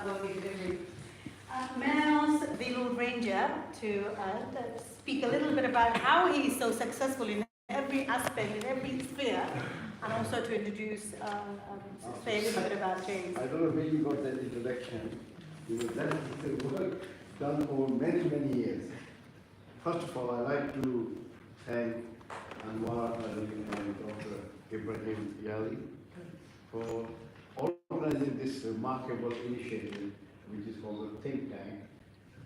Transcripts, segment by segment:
will be delivering. May I ask the Lord Ranger to speak a little bit about how he is so successful in every aspect, in every sphere, and also to introduce, say a little bit about James. I don't know where you got that introduction. That is the work done over many, many years. First of all, I'd like to thank Anwara and Dr. Ibrahim Yali for organizing this remarkable initiative, which is called the Think Tank.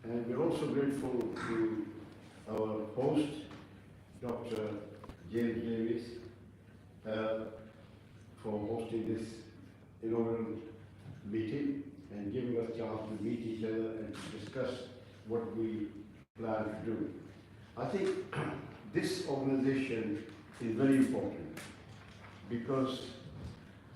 And we're also grateful to our host, Dr. James Davies, for hosting this inaugural meeting and giving us a chance to meet each other and to discuss what we plan to do. I think this organization is very important because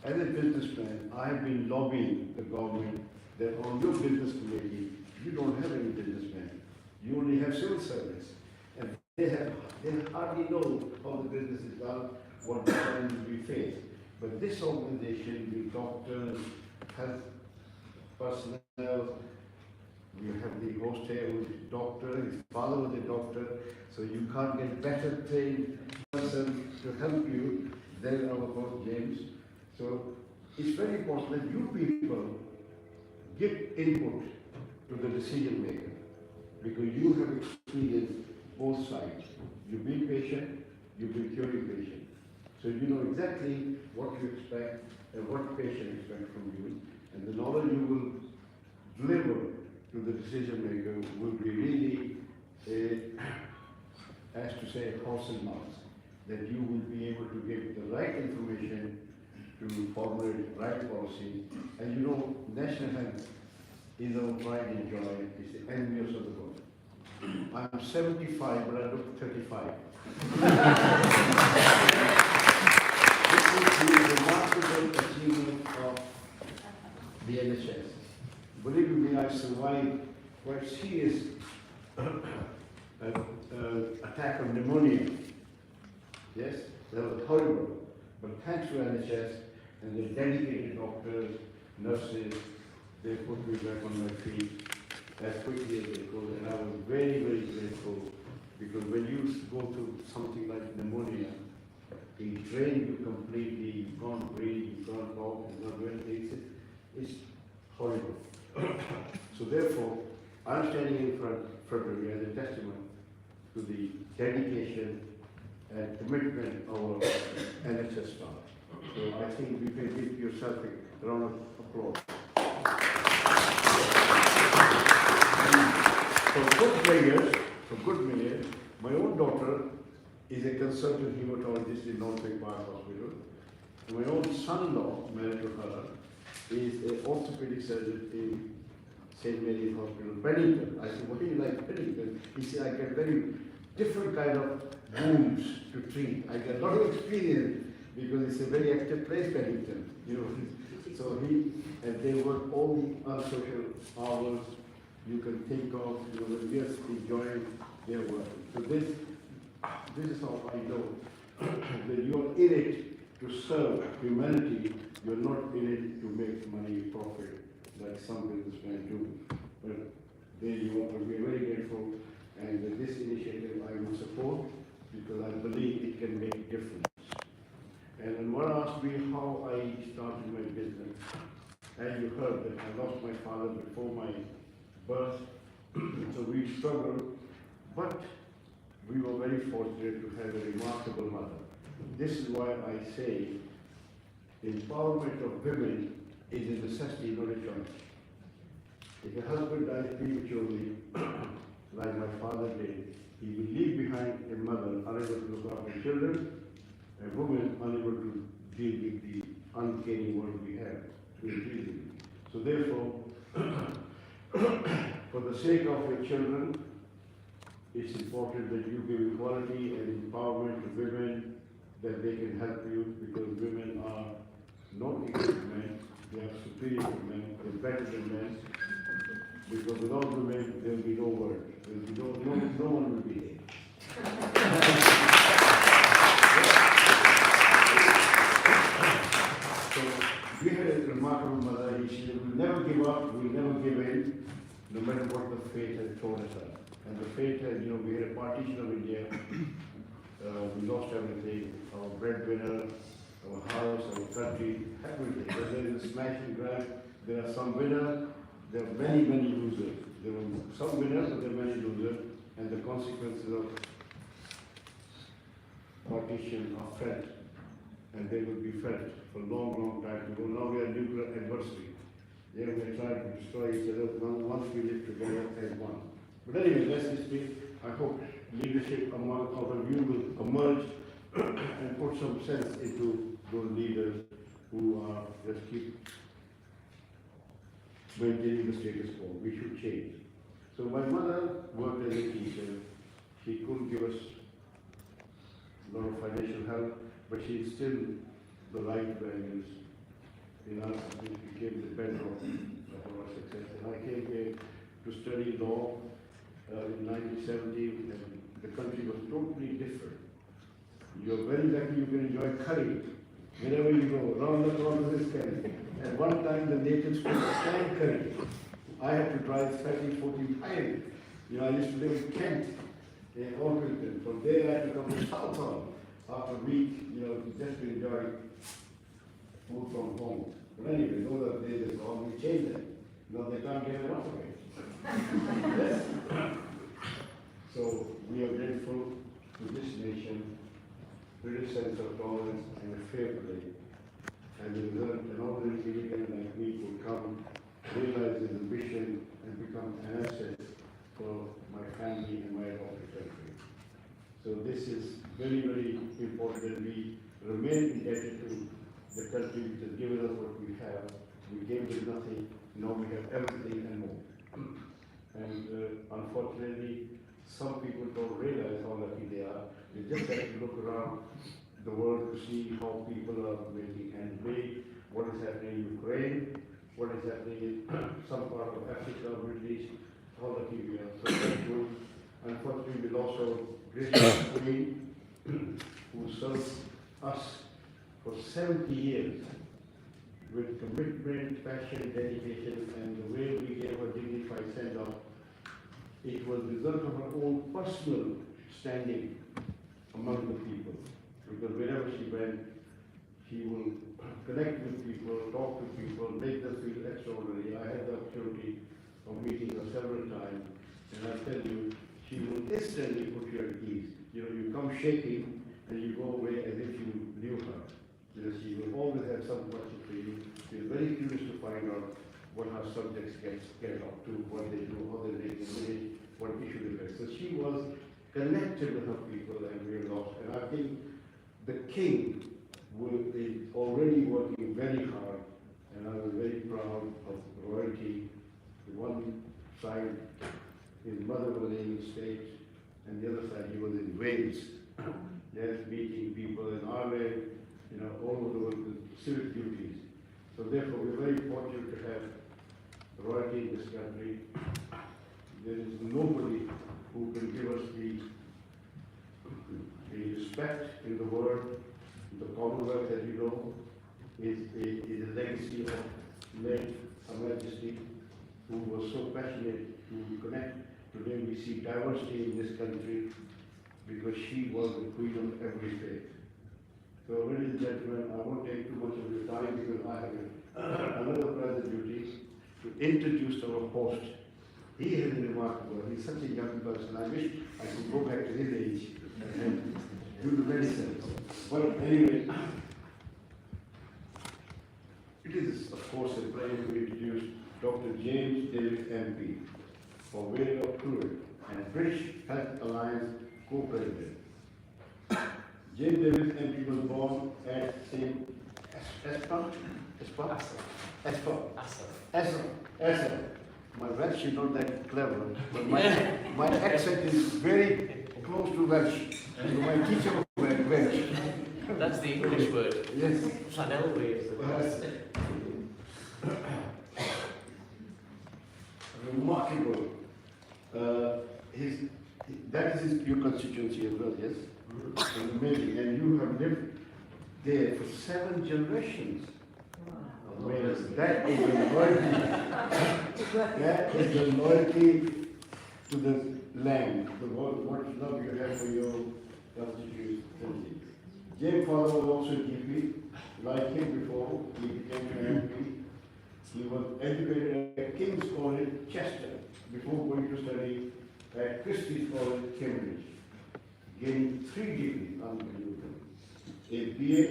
as a businessman, I have been lobbying the government that on your business committee, you don't have any businessmen. You only have civil service. And they hardly know how the business is done, what challenges we face. But this organization, with doctors, health personnel, we have the host here who is a doctor, his father was a doctor, so you can't get better trained person to help you than our host James. So it's very important that you people give input to the decision maker because you have experienced both sides. You've been patient, you've been curing patient. So you know exactly what you expect and what patient expect from you, and the knowledge you will deliver to the decision maker will be really, as to say, a horse and mouth, that you will be able to give the right information to formulate right policy. And you know, national health is our pride and joy, it's the envious of the world. I'm 75, but I look 35. This is the remarkable achievement of the NHS. Believe me, I survived quite serious attack of pneumonia. Yes, that was horrible. But thanks to NHS and the dedicated doctors, nurses, they put me back on my feet as quickly as they could. And I was very, very grateful because when you go through something like pneumonia, it drains you completely, you can't breathe, you can't talk, you can't do anything. It's horrible. So therefore, I'm standing in front of you as a testament to the dedication and commitment of our NHS staff. So I think you can give yourself a round of applause. For good measures, my own daughter is a consultant hematologist in Northwick Park Hospital. And my own son-in-law, Manager Hara, is an orthopedic surgeon in St. Mary's Hospital, Pennington. I said, what do you like Pennington? He said, I get very different kind of wounds to treat. I get a lot of experience because it's a very active place, Pennington. You know, so and they work all the unsocial hours you can think of. You know, when just enjoying their work. So this is how I know that you are in it to serve humanity. You're not in it to make money, profit, like some businessmen do. But there you are. We're very grateful, and this initiative I will support because I believe it can make a difference. And when one asked me how I started my business, and you heard that I lost my father before my birth, so we struggled, but we were very fortunate to have a remarkable mother. This is why I say empowerment of women is a necessity, not a choice. If a husband dies prematurely, like my father did, he will leave behind a mother unable to look after children, a woman unable to deal with the uncanny world we have to increase it. So therefore, for the sake of your children, it's important that you give equality and empowerment to women, that they can help you, because women are not equal to men, they are superior to men, they're better than men, because without women there will be no world, there will be no one will be there. So we had remarkable mother. She will never give up, will never give in, no matter what the fate has thrown at her. And the fate has, we had a partition of India. We lost everything, our breadwinner, our house, our country, everything. But there is a smash and grab. There are some winners, there are many, many losers. There were some winners, but there are many losers. And the consequences of partition are felt. And they will be felt for a long, long time to go. Now we are nuclear adversary. They are trying to destroy each other once we live together as one. But anyway, that's history. I hope leadership out of you will emerge and put some sense into those leaders who are just keep maintaining the status quo. We should change. So my mother worked as a teacher. She couldn't give us a lot of financial help, but she instilled the right values in us, which became the bedrock of our success. And I came here to study law in 1970, and the country was totally different. You're very lucky you can enjoy curry wherever you go, around the corner is curry. At one time, the natives could stand curry. I had to drive 30, 40 miles. I used to live in Kent, in Orpington. From there, I had to come to Southall after a week, just to enjoy food from home. But anyway, those are the days that gone, we changed them. Now they can't get enough of it. Yes. So we are grateful to this nation, British sense of tolerance and a fair play. And the result, an ordinary citizen like me will come, realize his ambition, and become an asset for my family and my adopted country. So this is very, very important that we remain indebted to the country which has given us what we have. We gave them nothing, now we have everything and more. And unfortunately, some people don't realize how lucky they are. They just have to look around the world to see how people are making ends meet, what is happening in Ukraine, what is happening in some part of Africa, Middle East, how lucky we are. So that's good. Unfortunately, we lost our gracious queen, who served us for 70 years with commitment, passion, dedication, and the way we gave her dignified send-off. It was the result of her own personal standing among the people. Because wherever she went, she will connect with people, talk to people, make them feel extraordinary. I had the opportunity of meeting her several times, and I tell you, she will instantly put you at ease. You come shaking, and you go away as if you knew her. She will always have some question for you. She's very curious to find out what her subjects get up to, what they do, how they make the village, what issue they face. So she was connected with her people, and we are lost. And I think the king is already working very hard, and I was very proud of royalty. The one side, his mother was in the States, and the other side, he was in Wales. Yes, meeting people in Ireland, all over the world with civic duties. So therefore, we're very fortunate to have royalty in this country. There is nobody who can give us the respect in the world. The Commonwealth, as you know, is a legacy of late Her Majesty, who was so passionate to connect. Today we see diversity in this country because she was the queen of every faith. So, ladies and gentlemen, I won't take too much of your time because I have another present duty to introduce our host. He is remarkable. He's such a young person. I wish I could go back to his age and do the medicine. But anyway, it is, of course, a pleasure to introduce Dr. James Davies, MP, for Wales of Fluid and British Health Alliance co-president. James Davies, MP, was born at St. Asser. My Welsh is not that clever, but my accent is very close to Welsh. So my teacher was Welsh. That's the English word. Yes. Llanelwy is the word. Remarkable. That is your constituency as well, yes? It's amazing. And you have lived there for 7 generations. Amazing. That is the loyalty. That is the loyalty to the land, the what love you have for your constituency. James' father was also a GP. Like him before, he became an MP. He was educated at King's College, Chester, before going to study at Christie's College, Cambridge. Gaining 3 degrees, unbelievable. A BA,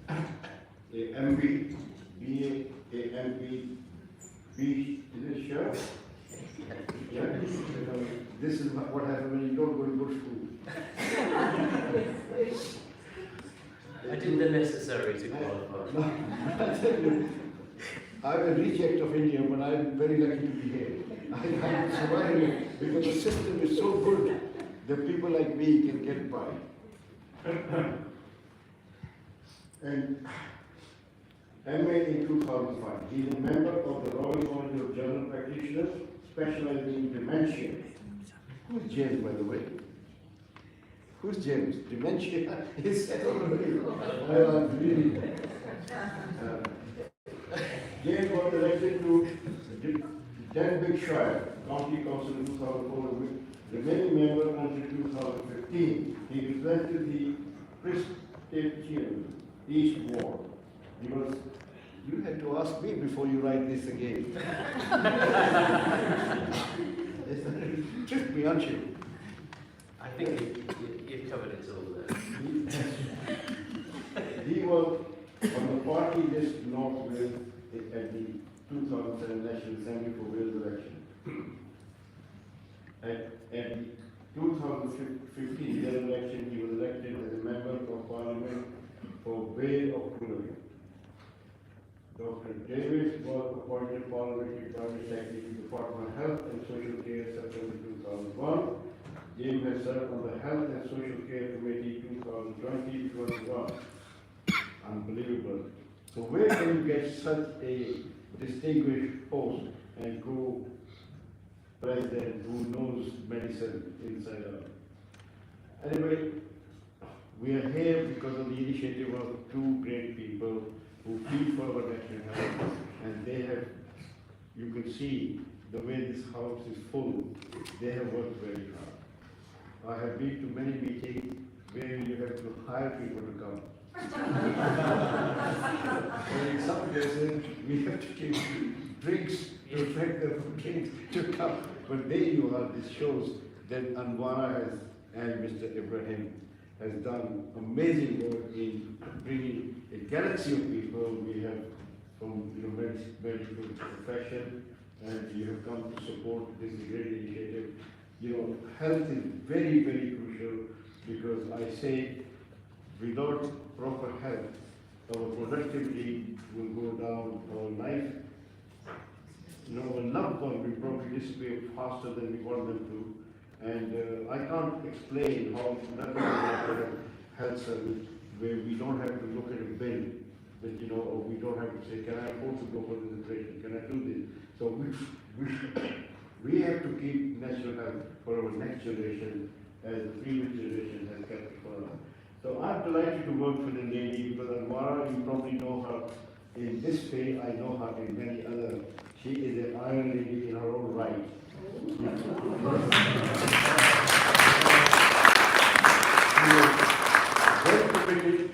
a MB, BA, a MB, B, is it sure? Yeah. This is what happens when you don't go to good school. I did the necessary to qualify. I'm a reject of India, but I'm very lucky to be here. I'm surviving because the system is so good that people like me can get by. And MA in 2005, he's a member of the Royal College of General Practitioners, specializing in dementia. Who's James, by the way? Who's James? Dementia? He said already. Well, really. James was elected to Denbighshire County Council in 2004, remaining member until 2015. He represented the Presbyterian East Ward. You had to ask me before you write this again. Tricked me, aren't you? I think you've covered it all there. He was on the party list North Wales at the 2007 National Assembly for Wales election. At the 2015 general election, he was elected as a member of Parliament for Bay of Pulling. Dr. Davies was appointed Parliamentary Private Secretary to the Department of Health and Social Care September 2001. James has served on the Health and Social Care Committee 2020-21. Unbelievable. So where can you get such a distinguished post and co-president who knows medicine inside out? Anyway, we are here because of the initiative of 2 great people who feel for our national health, and they have, you can see the way this house is full, they have worked very hard. I have been to many meetings where you have to hire people to come. And in some cases, we have to give drinks to attract them for drinks to come. But there you are, this shows that Anwara has, and Mr. Ibrahim has done amazing work in bringing a galaxy of people we have from medical profession, and you have come to support this great initiative. Health is very, very crucial, because I say without proper health, our productivity will go down, our life, our loved one will probably disappear faster than we want them to. And I can't explain how nothing is health service where we don't have to look at a bill, that or we don't have to say, can I afford to go for this operation? Can I do this? So we have to keep national health for our next generation, as the previous generation has kept it for us. So I'm delighted to work with a lady, because Anwara, you probably know her in this field. I know her in many other. She is an iron lady in her own right. Very committed,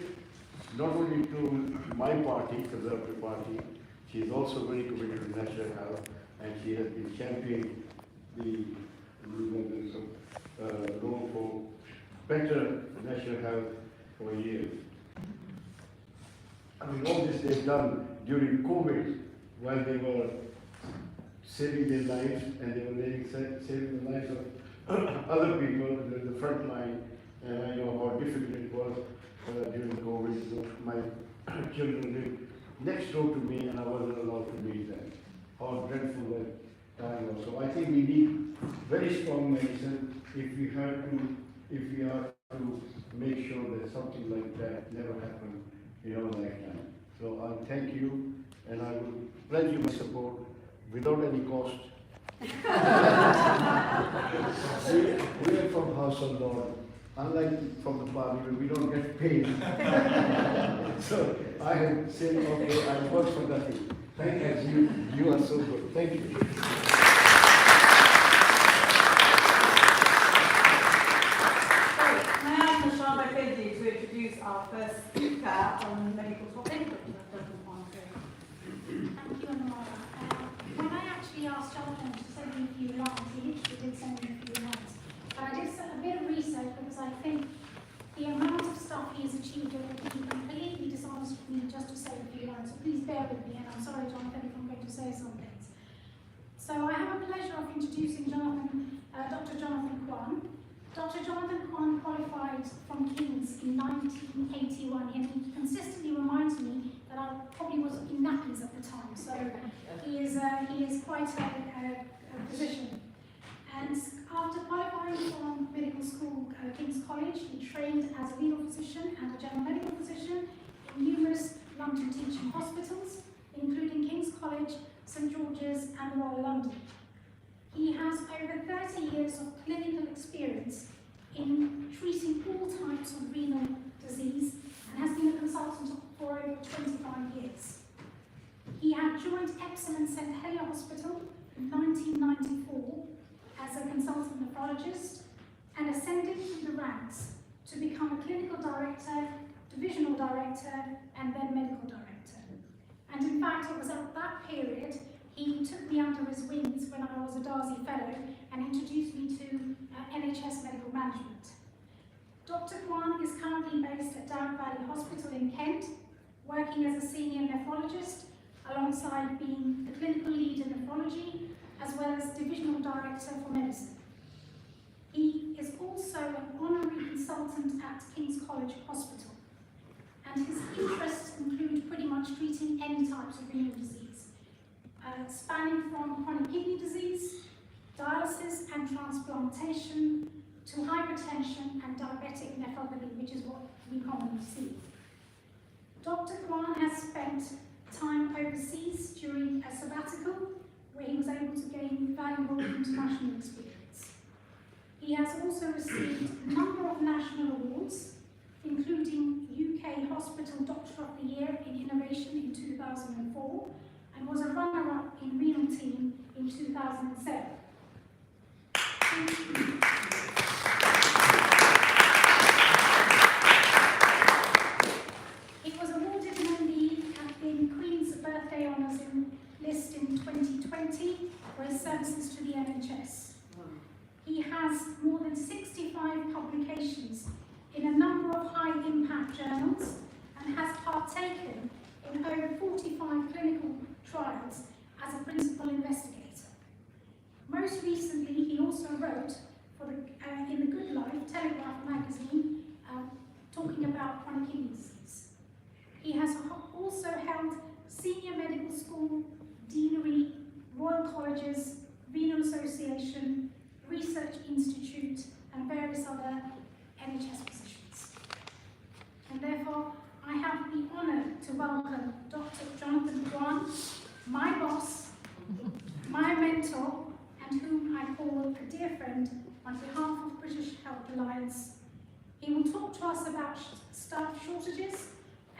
not only to my party, Conservative Party, she is also very committed to national health, and she has been championing the role for better national health for years. All this they've done during COVID, while they were saving their lives, and they were saving the lives of other people in the front line. And I know how difficult it was during COVID. So my children lived next door to me, and I wasn't allowed to meet them. How dreadful that time was. So I think we need very strong medicine if we are to make sure that something like that never happened in our lifetime. So I thank you, and I will pledge you my support without any cost. We are from House of Lords. Unlike from the Parliament, we don't get paid. So I have said, okay, I work for nothing. Thank you. You are so good. Thank you. May I ask Michelle Benji to introduce our first speaker on medical topics? Thank you, Anwara. When I actually asked Jonathan to send me a few lines, he literally did send me a few lines. But I did a bit of research because I think the amount of stuff he has achieved would be completely dishonest for me just to say a few lines. So please bear with me, and I'm sorry, Jonathan, if I'm going to say some things. So I have a pleasure of introducing Dr. Jonathan Kwan. Dr. Jonathan Kwan qualified from King's in 1981, and he consistently reminds me that I probably was in nappies at the time, so he is quite a physician. And after qualifying from medical school, King's College, he trained as a renal physician and a general medical physician in numerous London teaching hospitals, including King's College, St George's and Royal London. He has over 30 years of clinical experience in treating all types of renal disease and has been a consultant for over 25 years. He had joined Epsom and St Helier Hospital in 1994 as a consultant nephrologist and ascended through the ranks to become a clinical director, divisional director, and then medical director. And in fact, it was at that period he took me under his wings when I was a Darcy Fellow and introduced me to NHS medical management. Dr. Kwan is currently based at Down Valley Hospital in Kent, working as a senior nephrologist alongside being the clinical lead in nephrology as well as divisional director for medicine. He is also an honorary consultant at King's College Hospital, and his interests include pretty much treating any types of renal disease, spanning from chronic kidney disease, dialysis and transplantation, to hypertension and diabetic nephropathy, which is what we commonly see. Dr. Kwan has spent time overseas during a sabbatical where he was able to gain valuable international experience. He has also received a number of national awards, including UK Hospital Doctor of the Year in Innovation in 2004, and was a runner-up in renal team in 2007. He was awarded an MD in Queen's Birthday Honours list in 2020 for his services to the NHS. He has more than 65 publications in a number of high-impact journals and has partaken in over 45 clinical trials as a principal investigator. Most recently, he also wrote for in the Good Life Telegraph magazine, talking about chronic kidney disease. He has also held senior medical school, deanery, Royal Colleges, Renal Association, Research Institute, and various other NHS positions. And therefore, I have the honour to welcome Dr. Jonathan Kwan, my boss, my mentor, and whom I call a dear friend on behalf of British Health Alliance. He will talk to us about staff shortages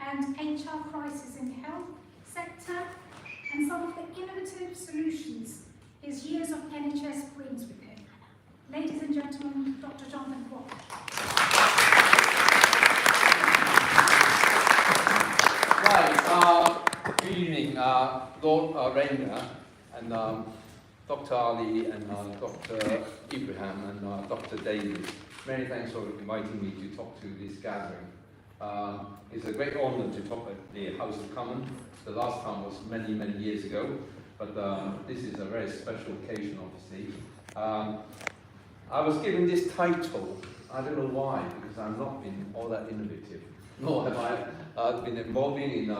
and HR crisis in the health sector and some of the innovative solutions his years of NHS brings with him. Ladies and gentlemen, Dr. Jonathan Kwan. Right, good evening, Lord Ranger and Dr. Ali and Dr. Ibrahim and Dr. Davies. Many thanks for inviting me to talk to this gathering. It's a great honour to talk at the House of Commons. The last time was many, many years ago, but this is a very special occasion, obviously. I was given this title, I don't know why, because I've not been all that innovative, nor have I been involving in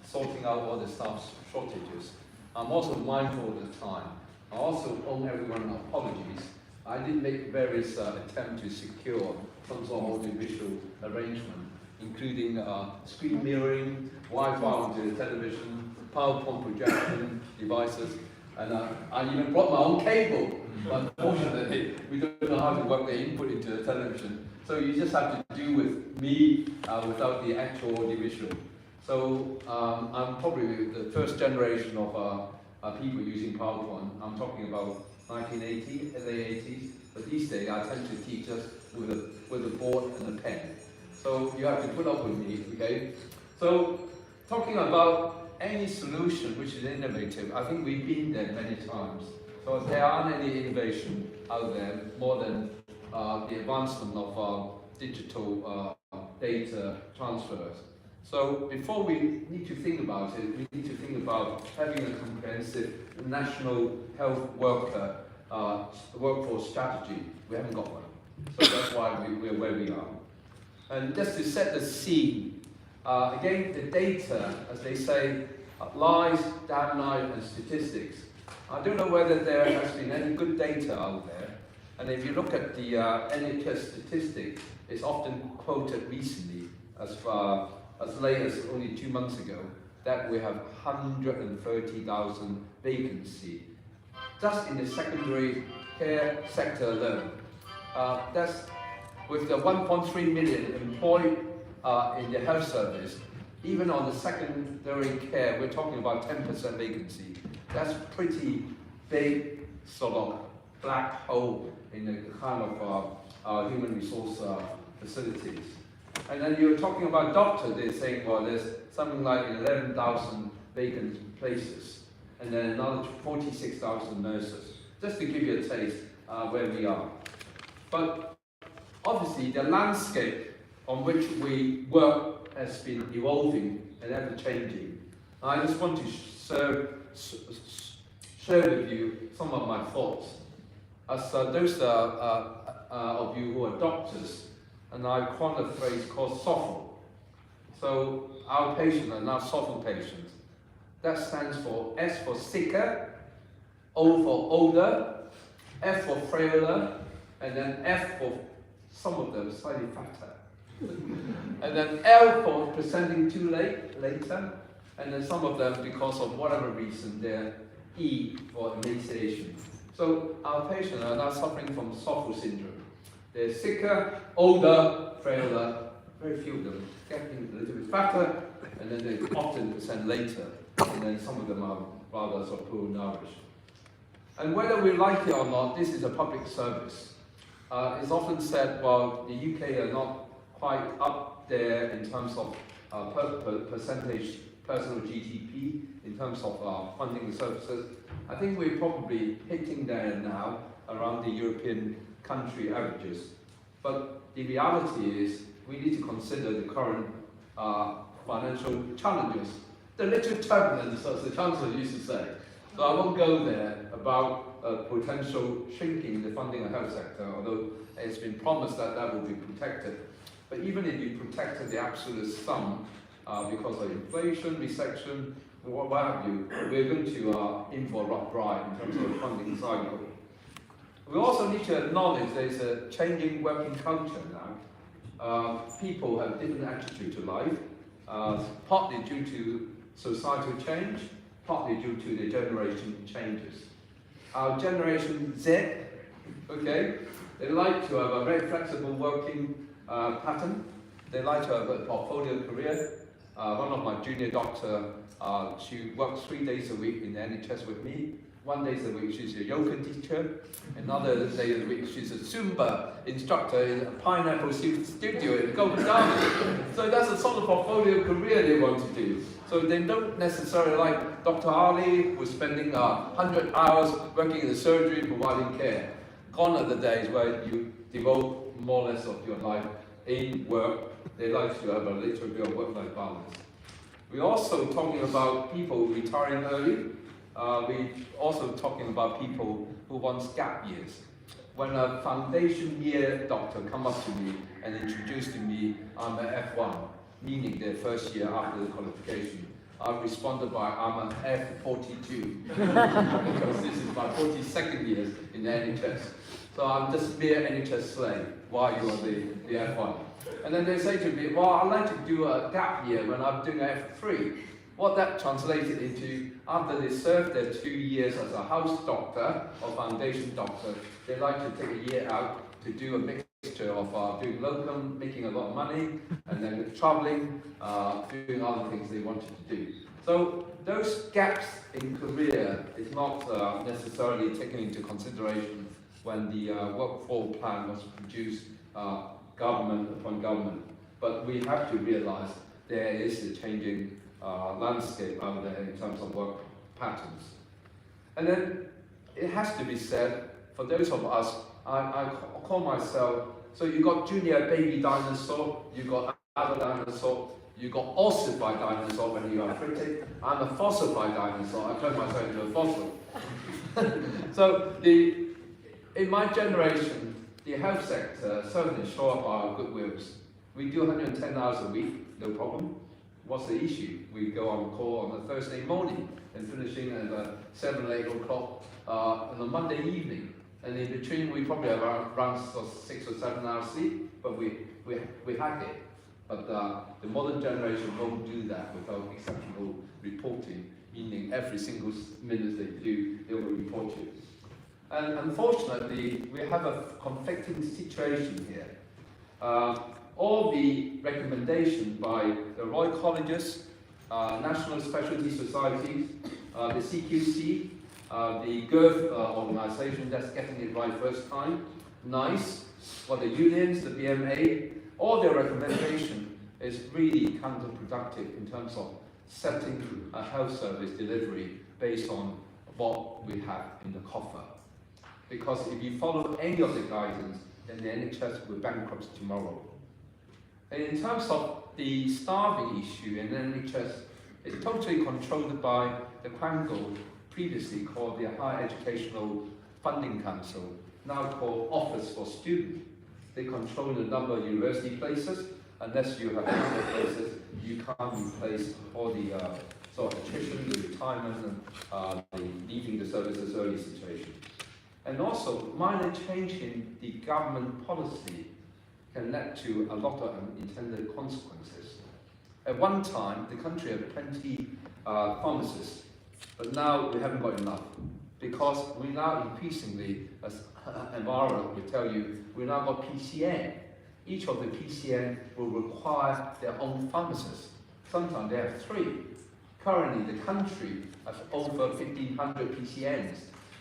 sorting out all the staff shortages. I'm also mindful of the time. I also owe everyone apologies. I did make various attempts to secure some sort of audiovisual arrangement, including screen mirroring, Wi-Fi onto the television, PowerPoint projection devices, and I even brought my own cable. Unfortunately, we don't know how to work the input into the television, so you just have to do with me without the actual audiovisual. So I'm probably the first generation of people using PowerPoint. I'm talking about 1980, late 80s. But these days I tend to teach us with a board and a pen. So you have to put up with me, okay? So talking about any solution which is innovative, I think we've been there many times. So there aren't any innovation out there more than the advancement of digital data transfers. So before we need to think about it, we need to think about having a comprehensive national health workforce strategy. We haven't got one. So that's why we're where we are. And just to set the scene, again, the data, as they say, lies, damnite, and statistics. I don't know whether there has been any good data out there. And if you look at the NHS statistics, it's often quoted recently, as late as only 2 months ago, that we have 130,000 vacancy just in the secondary care sector alone. That's with the 1.3 million employed in the health service. Even on the secondary care, we're talking about 10% vacancy. That's pretty big sort of black hole in the kind of human resource facilities. And then you're talking about doctors, they're saying, well, there's something like 11,000 vacant places, and then another 46,000 nurses, just to give you a taste where we are. But obviously, the landscape on which we work has been evolving and ever-changing. I just want to share with you some of my thoughts. As those of you who are doctors, and I coined a phrase called SOFL. So our patients are now SOFL patients. That stands for S for sicker, O for older, F for frailer, and then F for some of them slightly fatter. And then L for presenting too late, later, and then some of them, because of whatever reason, they're E for emaciation. So our patients are now suffering from SOFL syndrome. They're sicker, older, frailer, very few of them getting a little bit fatter, and then they often present later, and then some of them are rather sort of poor nourished. And whether we like it or not, this is a public service. It's often said, well, the UK are not quite up there in terms of percentage personal GDP, in terms of funding services. I think we're probably hitting there now around the European country averages. But the reality is we need to consider the current financial challenges, the little turbulence, as the Chancellor used to say. So I won't go there about potential shrinking in the funding of the health sector, although it's been promised that that will be protected. But even if you protected the absolute sum, because of inflation, recession, what have you, we're going to in for a rough ride in terms of the funding cycle. We also need to acknowledge there's a changing working culture now. People have different attitude to life, partly due to societal change, partly due to the generation changes. Our generation Z, okay, they like to have a very flexible working pattern. They like to have a portfolio career. One of my junior doctor, she works 3 days a week in the NHS with me. 1 day a week she's a yoga teacher. Another day of the week she's a Zumba instructor in a Pineapple Studio in Golden Garden. So that's the sort of portfolio career they want to do. So they don't necessarily like Dr. Ali, who's spending 100 hours working in the surgery providing care. Gone are the days where you devote more or less of your life in work. They like to have a little bit of work-life balance. We're also talking about people retiring early. We're also talking about people who want gap years. When a foundation year doctor come up to me and introduced to me, I'm an F1, meaning their first year after the qualification, I've responded by, I'm an F42, because this is my 42nd year in the NHS. So I'm just mere NHS slave while you are the F1. And then they say to me, well, I'd like to do a gap year when I'm doing F3. What that translated into, after they served their 2 years as a house doctor or foundation doctor, they like to take a year out to do a mixed mixture of doing locum, making a lot of money, and then traveling, doing other things they wanted to do. So those gaps in career is not necessarily taken into consideration when the workforce plan was produced, government upon government. But we have to realize there is a changing landscape out there in terms of work patterns. And then it has to be said, for those of us, I call myself, so you got junior baby dinosaur, you got adult dinosaur, you got ossified dinosaur when you are pretty. I'm a fossilified dinosaur. I turn myself into a fossil. So in my generation, the health sector certainly show up our goodwills. We do 110 hours a week, no problem. What's the issue? We go on call on a Thursday morning and finishing at 7 or 8 o'clock on a Monday evening. And in between, we probably have around 6 or 7 hours sleep, but we hack it. But the modern generation won't do that without exceptional reporting, meaning every single minute they do, they will report you. And unfortunately, we have a conflicting situation here. All the recommendations by the Royal Colleges, National Specialty Societies, the CQC, the GERF organization that's getting it right first time, NICE, for the unions, the BMA, all their recommendation is really counterproductive in terms of setting a health service delivery based on what we have in the coffer. Because if you follow any of the guidance, then the NHS will bankrupt tomorrow. And in terms of the staffing issue in the NHS, it's totally controlled by the Quango, previously called the Higher Educational Funding Council, now called Office for Students. They control the number of university places. Unless you have number of places, you can't replace all the sort of attrition, the retirement, and the leaving the services early situation. And also, minor change in the government policy can lead to a lot of unintended consequences. At one time, the country had plenty pharmacists, but now we haven't got enough, because we now increasingly, as anwara will tell you, we now got PCN. Each of the PCN will require their own pharmacists. Sometimes they have 3. Currently, the country has over 1,500 PCNs,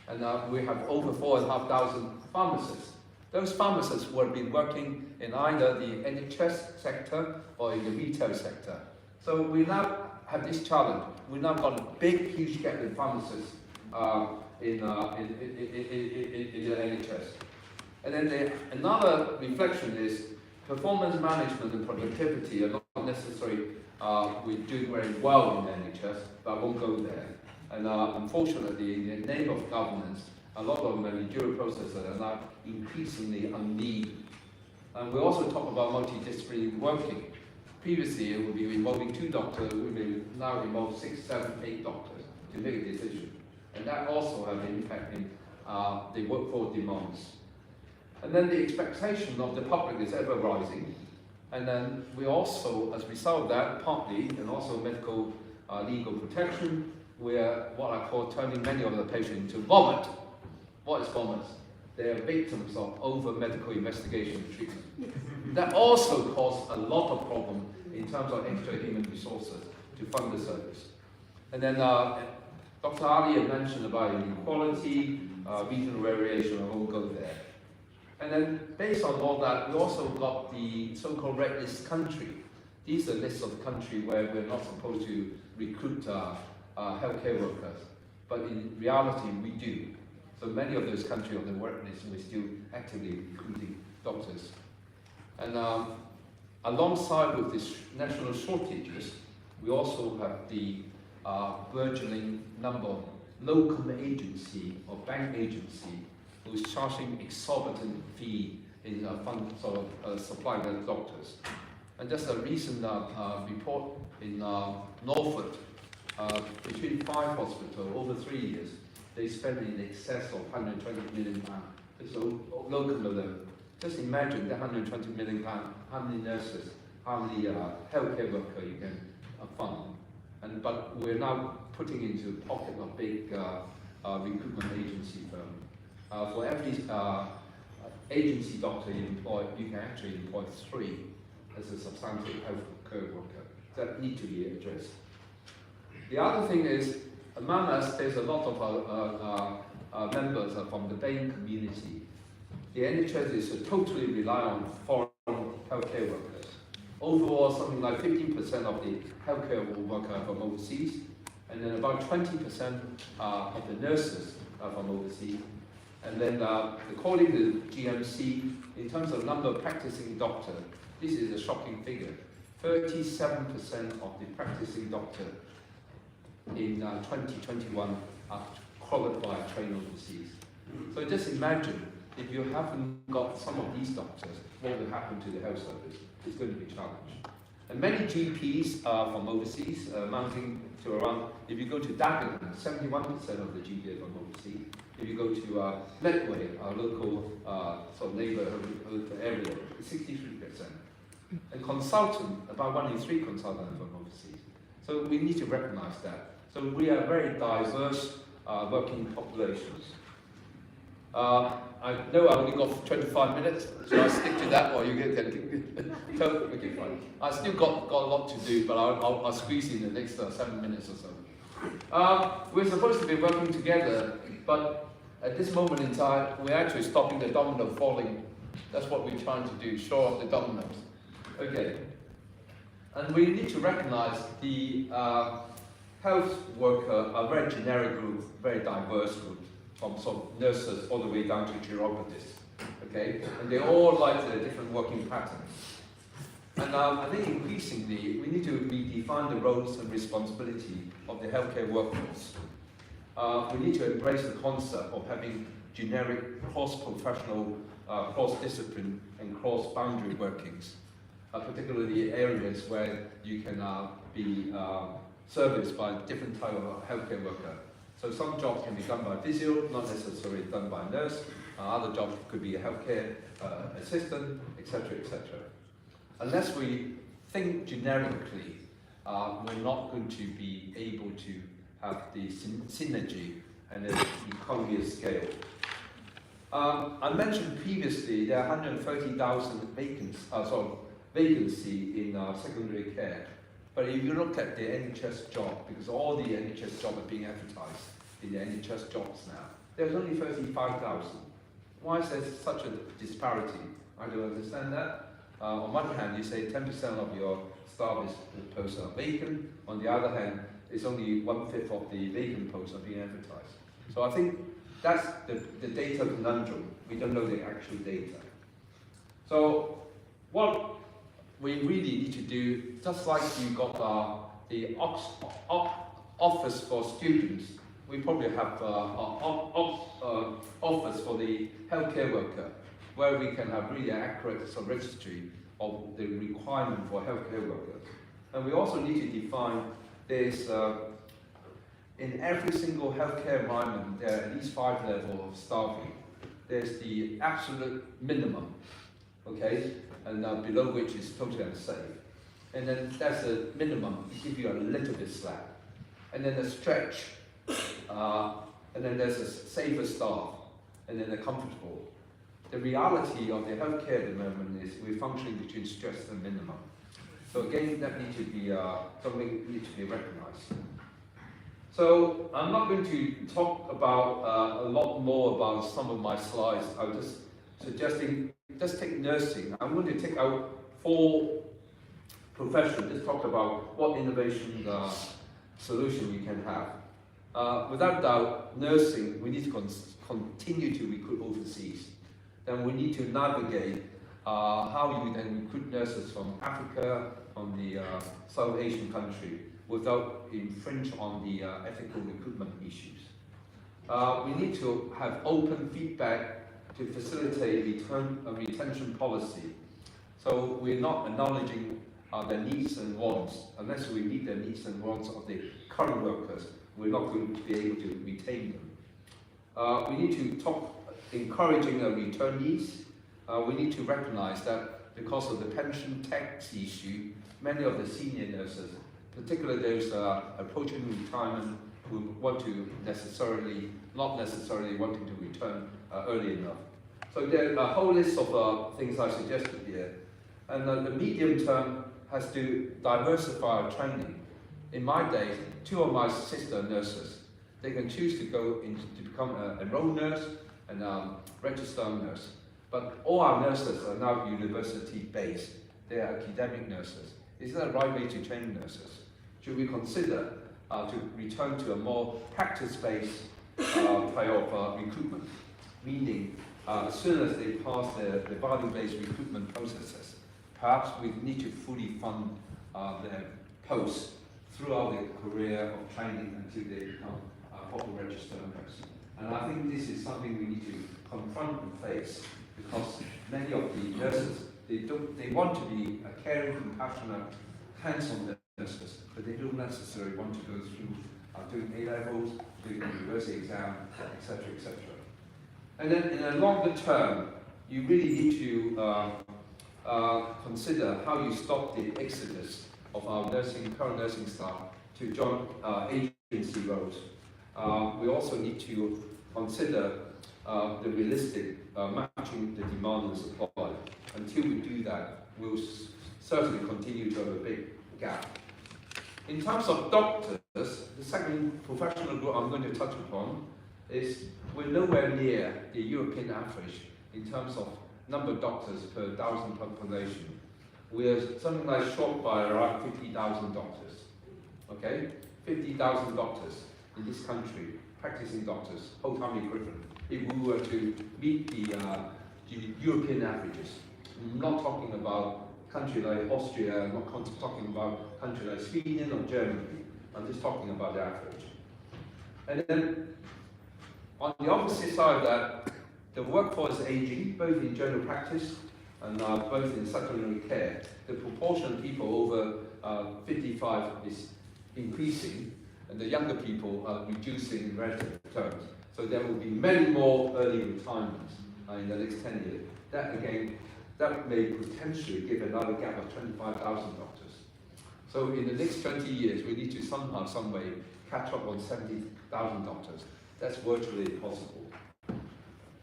and we have over 4,500 pharmacists. Those pharmacists will be working in either the NHS sector or in the retail sector. So we now have this challenge. We now got a big, huge gap in pharmacists in the NHS. And then another reflection is performance management and productivity are not necessarily we're doing very well in the NHS, but I won't go there. And unfortunately, in the name of governance, a lot of managerial processes are now increasingly unneeded. And we also talk about multidisciplinary working. Previously, it would be involving 2 doctors, we may now involve 6, 7, 8 doctors to make a decision. And that also has an impact in the workforce demands. And then the expectation of the public is ever rising. And then we also, as a result of that, partly, and also medical legal protection, we're what I call turning many of the patients into vomit. What is vomit? They are victims of over medical investigation and treatment. That also caused a lot of problems in terms of extra human resources to fund the service. And then Dr. Ali had mentioned about inequality, regional variation, I won't go there. And then based on all that, we also got the so-called red list country. These are lists of the country where we're not supposed to recruit healthcare workers, but in reality we do. So many of those countries on the red list, we're still actively recruiting doctors. And alongside with these national shortages, we also have the burgeoning number of local agency or bank agency who's charging exorbitant fee in supplying their doctors. And just a recent report in Norfolk, between 5 hospitals over 3 years, they spent in excess of £120 million. So local of them. Just imagine that £120 million, how many nurses, how many healthcare workers you can fund. But we're now putting into the pocket of big recruitment agency firm. For every agency doctor you can actually employ 3 as a substantive healthcare worker that need to be addressed. The other thing is, among us, there's a lot of members from the BAME community. The NHS is totally reliant on foreign healthcare workers. Overall, something like 15% of the healthcare workers are from overseas, and then about 20% of the nurses are from overseas. And then according to GMC, in terms of number of practicing doctors, this is a shocking figure. 37% of the practicing doctors in 2021 are qualified trained overseas. So just imagine, if you haven't got some of these doctors, what will happen to the health service? It's going to be challenged. And many GPs are from overseas, amounting to around, if you go to Dagenham, 71% of the GPs are from overseas. If you go to Medway, our local sort of neighbourhood area, it's 63%. And consultant, about 1 in 3 consultants are from overseas. So we need to recognise that. So we are very diverse working populations. I know I only got 25 minutes, so I'll stick to that, or you get okay, fine. I still got a lot to do, but I'll squeeze in the next 7 minutes or so. We're supposed to be working together, but at this moment in time, we're actually stopping the domino falling. That's what we're trying to do, show off the dominoes. Okay. And we need to recognize the health worker are a very generic group, very diverse group, from sort of nurses all the way down to chiropodists, okay? And they all like their different working patterns. And I think increasingly, we need to redefine the roles and responsibility of the healthcare workforce. We need to embrace the concept of having generic cross-professional, cross-discipline and cross-boundary workings, particularly areas where you can be serviced by different type of healthcare worker. So some jobs can be done by physio, not necessarily done by a nurse. Other jobs could be a healthcare assistant, etc., etc. Unless we think generically, we're not going to be able to have the synergy and the economy of scale. I mentioned previously there are 130,000 vacancy in secondary care. But if you look at the NHS job, because all the NHS jobs are being advertised in the NHS jobs now, there's only 35,000. Why is there such a disparity? I don't understand that. On one hand, you say 10% of your staff posts are vacant. On the other hand, it's only 1/5 of the vacant posts are being advertised. So I think that's the data conundrum. We don't know the actual data. So what we really need to do, just like you got the office for students, we probably have office for the healthcare worker, where we can have really accurate registry of the requirement for healthcare workers. And we also need to define there's in every single healthcare environment, there are at least 5 levels of staffing. There's the absolute minimum, okay? And below which is totally unsafe. And then that's a minimum, to give you a little bit slack. And then a stretch, and then there's a safer staff, and then a comfortable. The reality of the healthcare at the moment is we're functioning between stress and minimum. So again, that needs to be something needs to be recognized. So I'm not going to talk about a lot more about some of my slides. I'm just suggesting, just take nursing. I'm going to take out 4 professions, just talk about what innovation solution we can have. Without doubt, nursing, we need to continue to recruit overseas. Then we need to navigate how you then recruit nurses from Africa, from the South Asian country, without infringe on the ethical recruitment issues. We need to have open feedback to facilitate retention policy. So we're not acknowledging their needs and wants. Unless we meet the needs and wants of the current workers, we're not going to be able to retain them. We need to talk encouraging returnees. We need to recognize that because of the pension tax issue, many of the senior nurses, particularly those approaching retirement, who want to not necessarily wanting to return early enough. So there are a whole list of things I suggested here. And the medium term has to diversify our training. In my days, 2 of my sister nurses, they can choose to go into to become an enrolled nurse and registered nurse. But all our nurses are now university-based. They are academic nurses. Is that the right way to train nurses? Should we consider to return to a more practice-based type of recruitment? Meaning, as soon as they pass the value-based recruitment processes, perhaps we need to fully fund their posts throughout their career of training until they become a proper registered nurse. And I think this is something we need to confront and face, because many of the nurses, they want to be a caring, compassionate, hands-on nurses, but they don't necessarily want to go through doing A-levels, doing the university exam, etc., etc. And then in a longer term, you really need to consider how you stop the exodus of our current nursing staff to join agency roles. We also need to consider the realistic matching the demand and supply. Until we do that, we'll certainly continue to have a big gap. In terms of doctors, the second professional group I'm going to touch upon is we're nowhere near the European average in terms of number of doctors per 1,000 population. We're something like short by around 50,000 doctors. Okay? 50,000 doctors in this country, practicing doctors, whole-time equivalent. If we were to meet the European averages, I'm not talking about country like Austria, I'm not talking about country like Sweden or Germany. I'm just talking about the average. And then on the opposite side of that, the workforce is aging, both in general practice and both in secondary care. The proportion of people over 55 is increasing, and the younger people are reducing in relative terms. So there will be many more early retirements in the next 10 years. That again, that may potentially give another gap of 25,000 doctors. So in the next 20 years, we need to somehow, some way, catch up on 70,000 doctors. That's virtually impossible.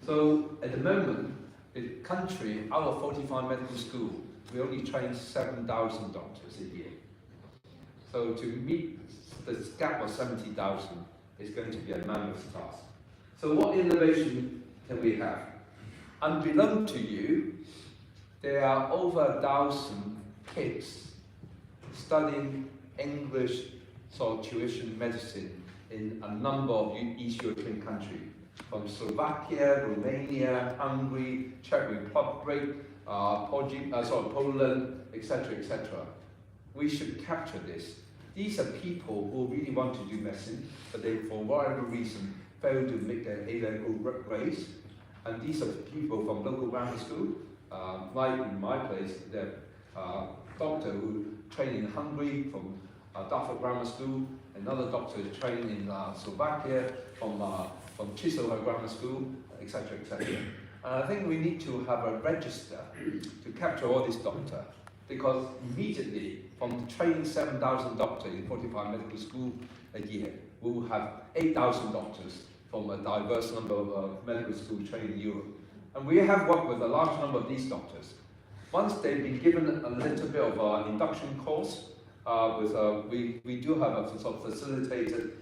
So at the moment, the country, out of 45 medical schools, we only train 7,000 doctors a year. So to meet the gap of 70,000 is going to be a mammoth task. So what innovation can we have? Unbeknown to you, there are over 1,000 kids studying English tuition medicine in a number of East European countries, from Slovakia, Romania, Hungary, Czech Republic, Poland, etc., etc. We should capture this. These are people who really want to do medicine, but they, for whatever reason, fail to make their A-level grades. And these are people from local grammar school, like in my place, the doctor who trained in Hungary from Dartford Grammar School, another doctor trained in Slovakia from Chiselhurst Grammar School, etc., etc. And I think we need to have a register to capture all these doctors, because immediately from training 7,000 doctors in 45 medical schools a year, we will have 8,000 doctors from a diverse number of medical schools trained in Europe. And we have worked with a large number of these doctors. Once they've been given a little bit of an induction course, we do have a sort of facilitated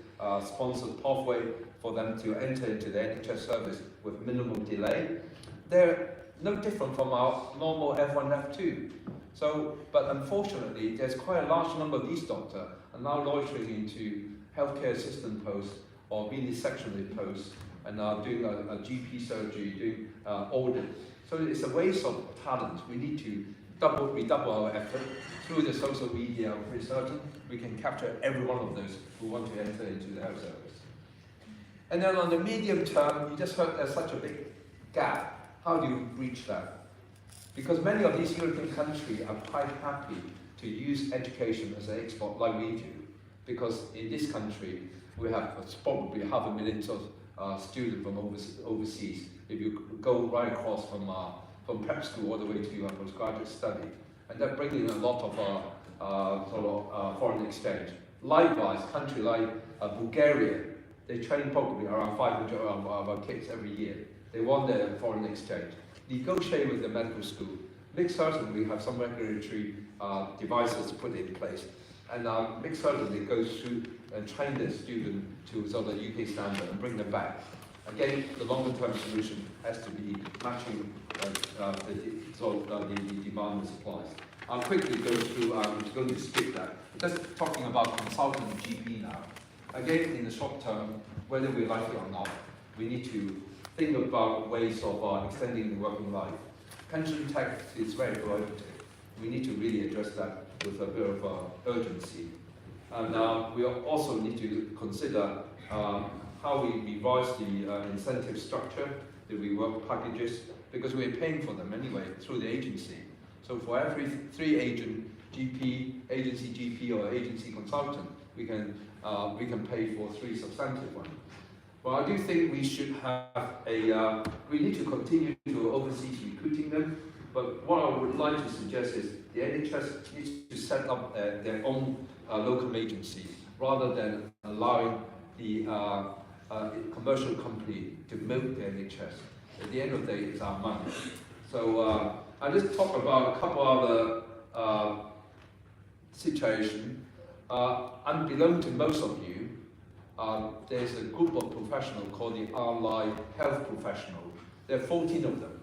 sponsored pathway for them to enter into the NHS service with minimal delay. They're no different from our normal F1, F2. So, but unfortunately, there's quite a large number of these doctors are now loitering into healthcare assistant posts or vivisectionary posts and are doing a GP surgery, doing audit. So it's a waste of talent. We need to redouble our effort through the social media. I'm pretty certain we can capture every one of those who want to enter into the health service. And then on the medium term, you just heard there's such a big gap. How do you reach that? Because many of these European countries are quite happy to use education as an export like we do. Because in this country, we have probably 500,000 students from overseas. If you go right across from prep school all the way to postgraduate study. And that brings in a lot of foreign exchange. Likewise, a country like Bulgaria, they train probably around 500 of our kids every year. They want their foreign exchange. Negotiate with the medical school. Make certain we have some regulatory devices put in place. And make certain they go through and train their student to sort of UK standard and bring them back. Again, the longer term solution has to be matching the demand and supplies. I'll quickly go through, I'm going to skip that. Just talking about consultant GP now. Again, in the short term, whether we like it or not, we need to think about ways of extending the working life. Pension tax is very prohibitive. We need to really address that with a bit of urgency. And we also need to consider how we revise the incentive structure, the rework packages, because we're paying for them anyway through the agency. So for every 3 agent GP, agency GP or agency consultant, we can pay for 3 substantive ones. But I do think we should have we need to continue to overseas recruiting them. But what I would like to suggest is the NHS needs to set up their own locum agencies rather than allowing the commercial company to milk the NHS. At the end of the day, it's our money. So I'll just talk about a couple other situations. Unbeknown to most of you, there's a group of professionals called the allied health professionals. There are 14 of them.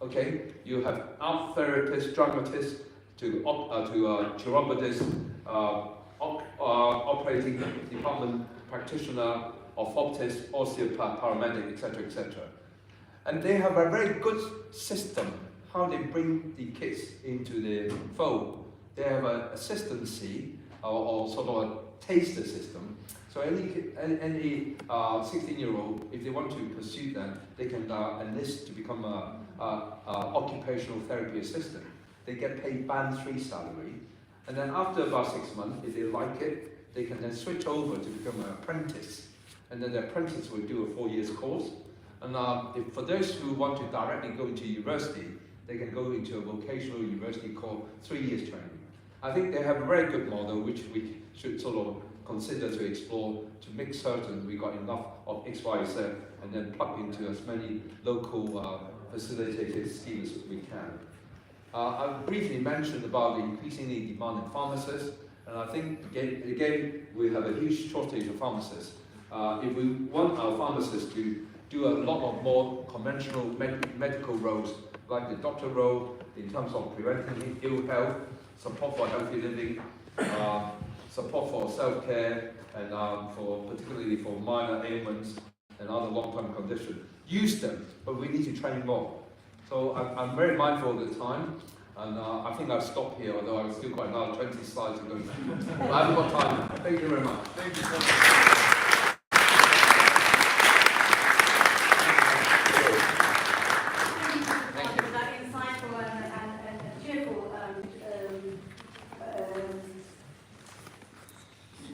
Okay, you have art therapists, dramatists, to chiropodists, operating department practitioner, orthoptist, osteopath, paramedic, etc., etc. And they have a very good system how they bring the kids into the fold. They have an assistancy or sort of a taster system. So any 16-year-old, if they want to pursue that, they can enlist to become a occupational therapy assistant. They get paid band 3 salary, and then after about 6 months, if they like it, they can then switch over to become an apprentice, and then the apprentice will do a 4 years course. And for those who want to directly go into university, they can go into a vocational university called 3 years training. I think they have a very good model which we should sort of consider to explore to make certain we got enough of X, Y, Z, and then plug into as many local facilitated schemes as we can. I briefly mentioned about the increasingly demanding pharmacists, and I think again we have a huge shortage of pharmacists. If we want our pharmacists to do a lot of more conventional medical roles, like the doctor role, in terms of preventing ill health, support for healthy living, support for self-care, and particularly for minor ailments and other long-term conditions. Use them, but we need to train more. So I'm very mindful of the time, and I think I'll stop here, although I've still got another 20 slides to go through. But I haven't got time. Thank you very much. Thank you so much.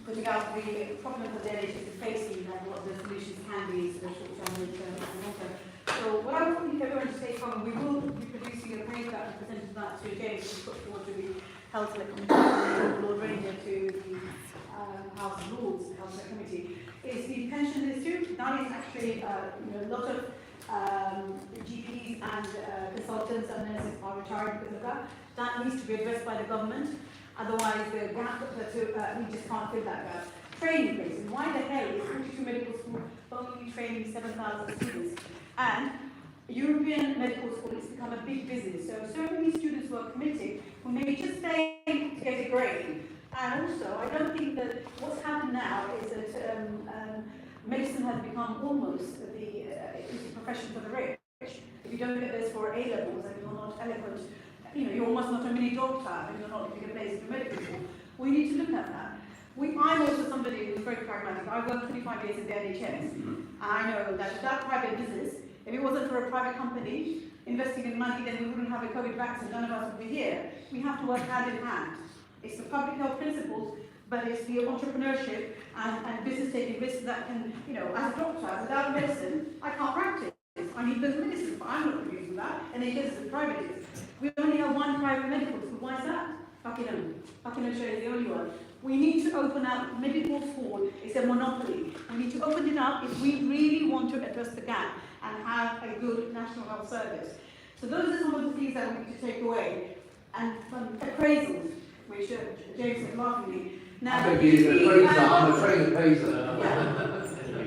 Putting out the problems that the NHS is facing and what the solutions can be, so the short-term, mid-term, and long-term. So what I want everyone to take home, we will be producing a breakout and presenting that to James to put forward to the Health Select Committee, Lord Ranger, to the House of Lords, Health Select Committee, is the pension issue. That is actually a lot of GPs and consultants and nurses are retiring because of that. That needs to be addressed by the government. Otherwise, the gap we just can't fill that gap. Training places. Why the hell is 42 medical school only training 7,000 students? And European medical school has become a big business. So many students who are committed who may just stay to get a grade. And also, I don't think that what's happened now is that medicine has become almost the profession for the rich. If you don't get this for A-levels and you're not eloquent, you're almost not a mini doctor and you're not getting a place in medical school. We need to look at that. I'm also somebody who's very pragmatic. I've worked 25 years in the NHS. And I know that private business, if it wasn't for a private company investing in money, then we wouldn't have a COVID vaccine. None of us would be here. We have to work hand in hand. It's the public health principles, but it's the entrepreneurship and business taking risks that can, as a doctor, without medicine, I can't practice. I need those medicines, but I'm not producing that. NHS is private. We only have one private medical school. Why is that? Buckinghamshire is the only one. We need to open up medical school. It's a monopoly. We need to open it up if we really want to address the gap. And and have a good national health service. So those are some of the things that we need to take away. And appraisals, which James said laughingly. Now, I'm a trained appraiser. yeah.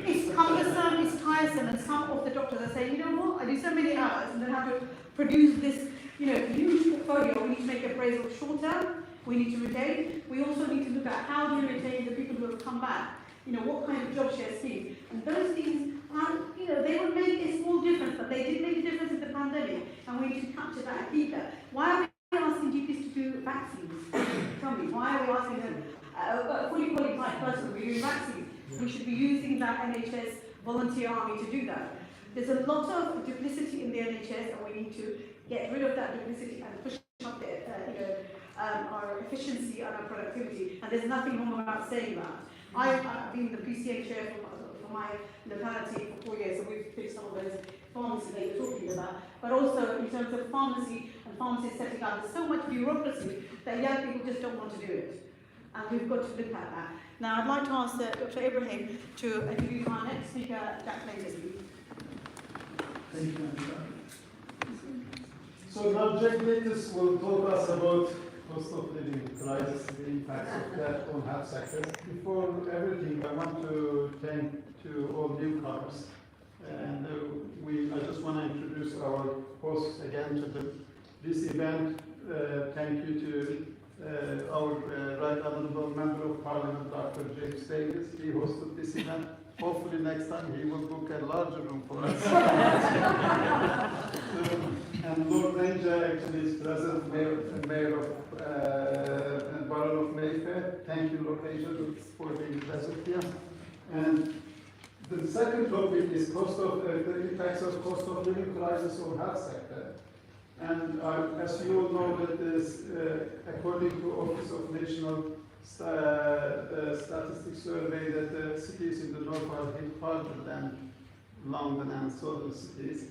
It's cumbersome, it's tiresome, and some of the doctors are saying, you know what, I do so many hours and then have to produce this, huge portfolio. We need to make appraisal shorter, we need to retain. We also need to look at how do we retain the people who have come back. What kind of job share scheme. And those things are, they will make a small difference, but they did make a difference in the pandemic, and we need to capture that and keep that. Why are we asking GPs to do vaccines? Tell me, why are we asking them, a fully qualified person to be doing vaccines? We should be using that NHS volunteer army to do that. There's a lot of duplicity in the NHS, and we need to get rid of that duplicity and push up our efficiency and our productivity. And there's nothing wrong about saying that. I've been the PCA chair for my locality for 4 years, so we've fixed some of those pharmacies that you're talking about. But also in terms of pharmacy and pharmacies setting up, there's so much bureaucracy that young people just don't want to do it. And we've got to look at that. Now I'd like to ask Dr. Ibrahim to introduce our next speaker, Davies. Thank you, Anwara. So now Jack Davies will talk us about cost of living crisis, the impacts of that on health sector. Before everything, I want to thank to all newcomers. And I just want to introduce our hosts again to this event. Thank you to our Right Honourable Member of Parliament, Dr. James Davies. He hosted this event. Hopefully next time he will book a larger room for us. And Lord Ranger actually is present, Mayor of Borough of Mayfair. Thank you, Lord Ranger, for being present here. And the second topic is the impacts of cost of living crisis on health sector. And as you all know, that is, according to Office of National Statistics survey, that the cities in the north are hit harder than London and southern cities.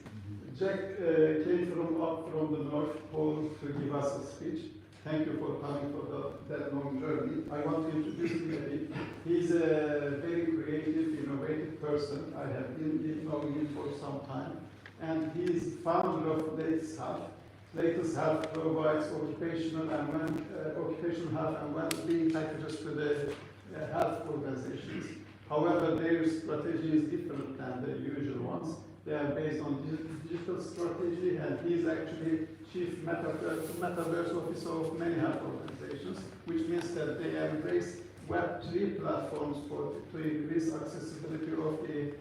Jack came up from the North Pole to give us a speech. Thank you for coming for that long journey. I want to introduce him a bit. He's a very creative, innovative person. I have been knowing him for some time. And he's founder of Latest Health. Latest Health provides occupational health and well-being packages to the health organizations. However, their strategy is different than the usual ones. They are based on digital strategy, and he is actually Chief Metaverse Officer of many health organizations, which means that they embrace Web3 platforms to increase accessibility of the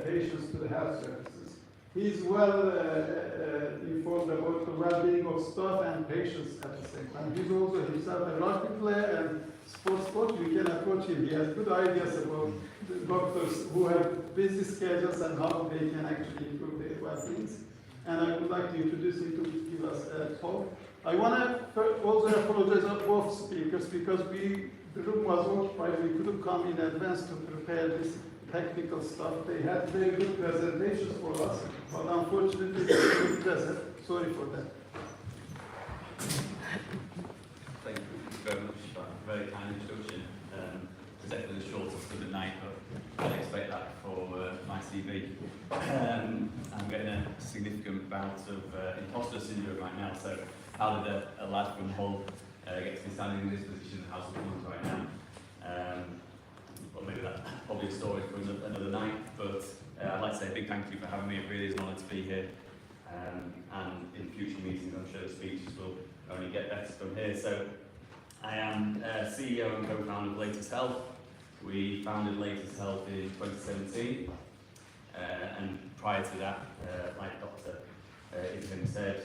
patients to the health services. He is well informed about the well-being of staff and patients at the same time. He's also himself a rugby player and sports coach. You can approach him. He has good ideas about the doctors who have busy schedules and how they can actually improve their well-being. And I would like to introduce him to give us a talk. I want to also apologize to both speakers because the room was occupied. We couldn't come in advance to prepare this technical stuff. They had very good presentations for us, but unfortunately they couldn't present. Sorry for that. Thank you very much for a very kind introduction. It's definitely the shortest of the night, but I'd expect that for my CV. I'm getting a significant bout of imposter syndrome right now, so how did a lad from Hull get to be standing in this position in the House of Commons right now? Well, maybe that's probably a story for another night, but I'd like to say a big thank you for having me. It really is an honour to be here. And in future meetings, I'm sure the speeches will only get better from here. So I am CEO and co-founder of Latest Health. We founded Latest Health in 2017. And prior to that, like Dr. Ibrahim said,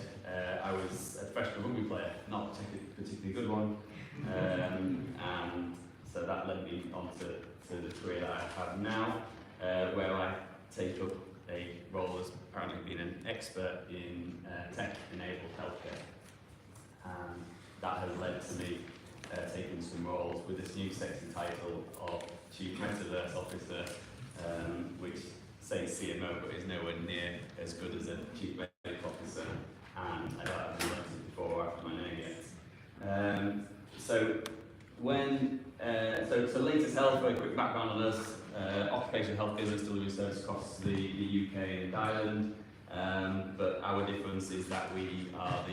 I was a professional rugby player, not a particularly good one. And so that led me on to the career that I have now, where I take up a role as apparently being an expert in tech-enabled healthcare. And that has led to me taking some roles with this new sexy title of Chief Metaverse Officer, which says CMO but is nowhere near as good as a Chief Medical Officer, and I don't have any letters before or after my name yet. So Latest Health, very quick background on us, occupational health business delivering services across the UK unique island. But our difference is that we are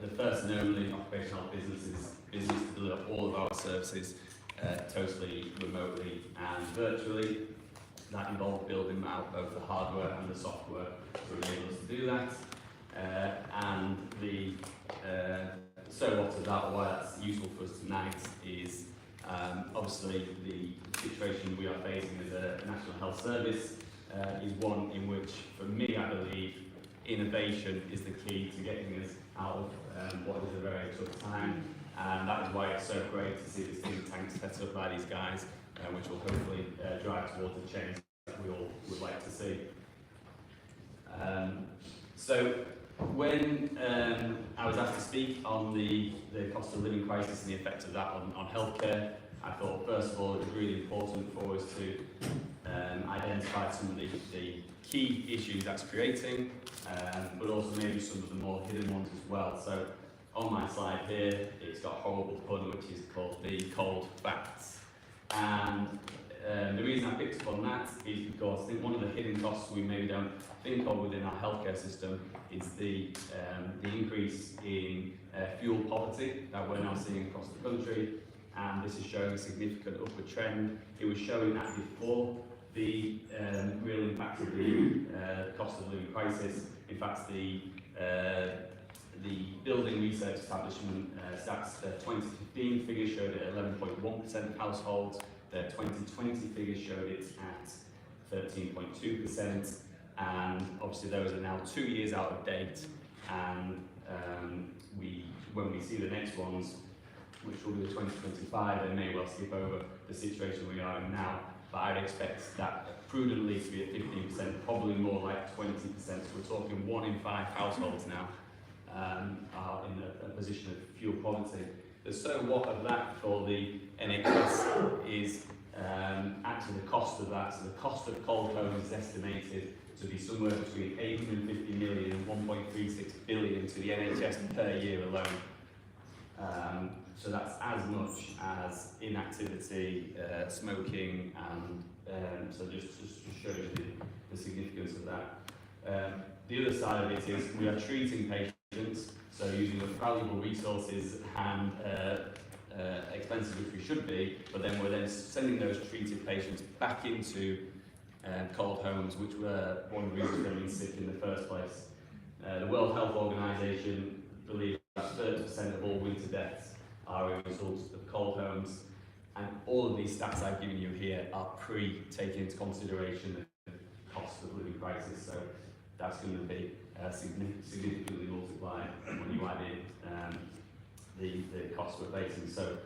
the first and only occupational business to deliver all of our services totally remotely and virtually. That involved building out both the hardware and the software to enable us to do that. And the so what of that, or why that's useful for us tonight, is obviously the situation we are facing as a National Health Service is one in which, for me, I believe innovation is the key to getting us out of what is a very tough time. And that is why it's so great to see this think tank set up by these guys, which will hopefully drive towards the change that we all would like to see. So when I was asked to speak on the cost of living crisis and the effect of that on healthcare, I thought first of all it was really important for us to identify some of the key issues that's creating, but also maybe some of the more hidden ones as well. So on my slide here, it's got a horrible pun which is called the cold facts. And the reason I picked up on that is because I think one of the hidden costs we maybe don't think of within our healthcare system is the increase in fuel poverty that we're now seeing across the country, and this is showing a significant upward trend. It was showing that before the real impact of the cost of living crisis. In fact, the Building Research Establishment stats 2015 figures showed it at 11.1% of households. The 2020 figures showed it at 13.2%, and obviously those are now 2 years out of date. And when we see the next ones, which will be the 2025, they may well skip over the situation we are in now. But I'd expect that prudently to be at 15%, probably more like 20%. So we're talking 1 in 5 households now are in a position of fuel poverty. The so what of that for the NHS is actually the cost of that. So the cost of cold home is estimated to be somewhere between 850 million and 1.36 billion to the NHS per year alone. So that's as much as inactivity, smoking, and so just shows you the significance of that. The other side of it is we are treating patients, so using the valuable resources and expenses which we should be, but then we're then sending those treated patients back into cold homes, which were one of the reasons they've been sick in the first place. The World Health Organization believes that 30% of all winter deaths are a result of cold homes, and all of these stats I've given you here are taking into consideration the cost of living crisis, so that's going to be significantly multiplied when you add in the costs we're facing. So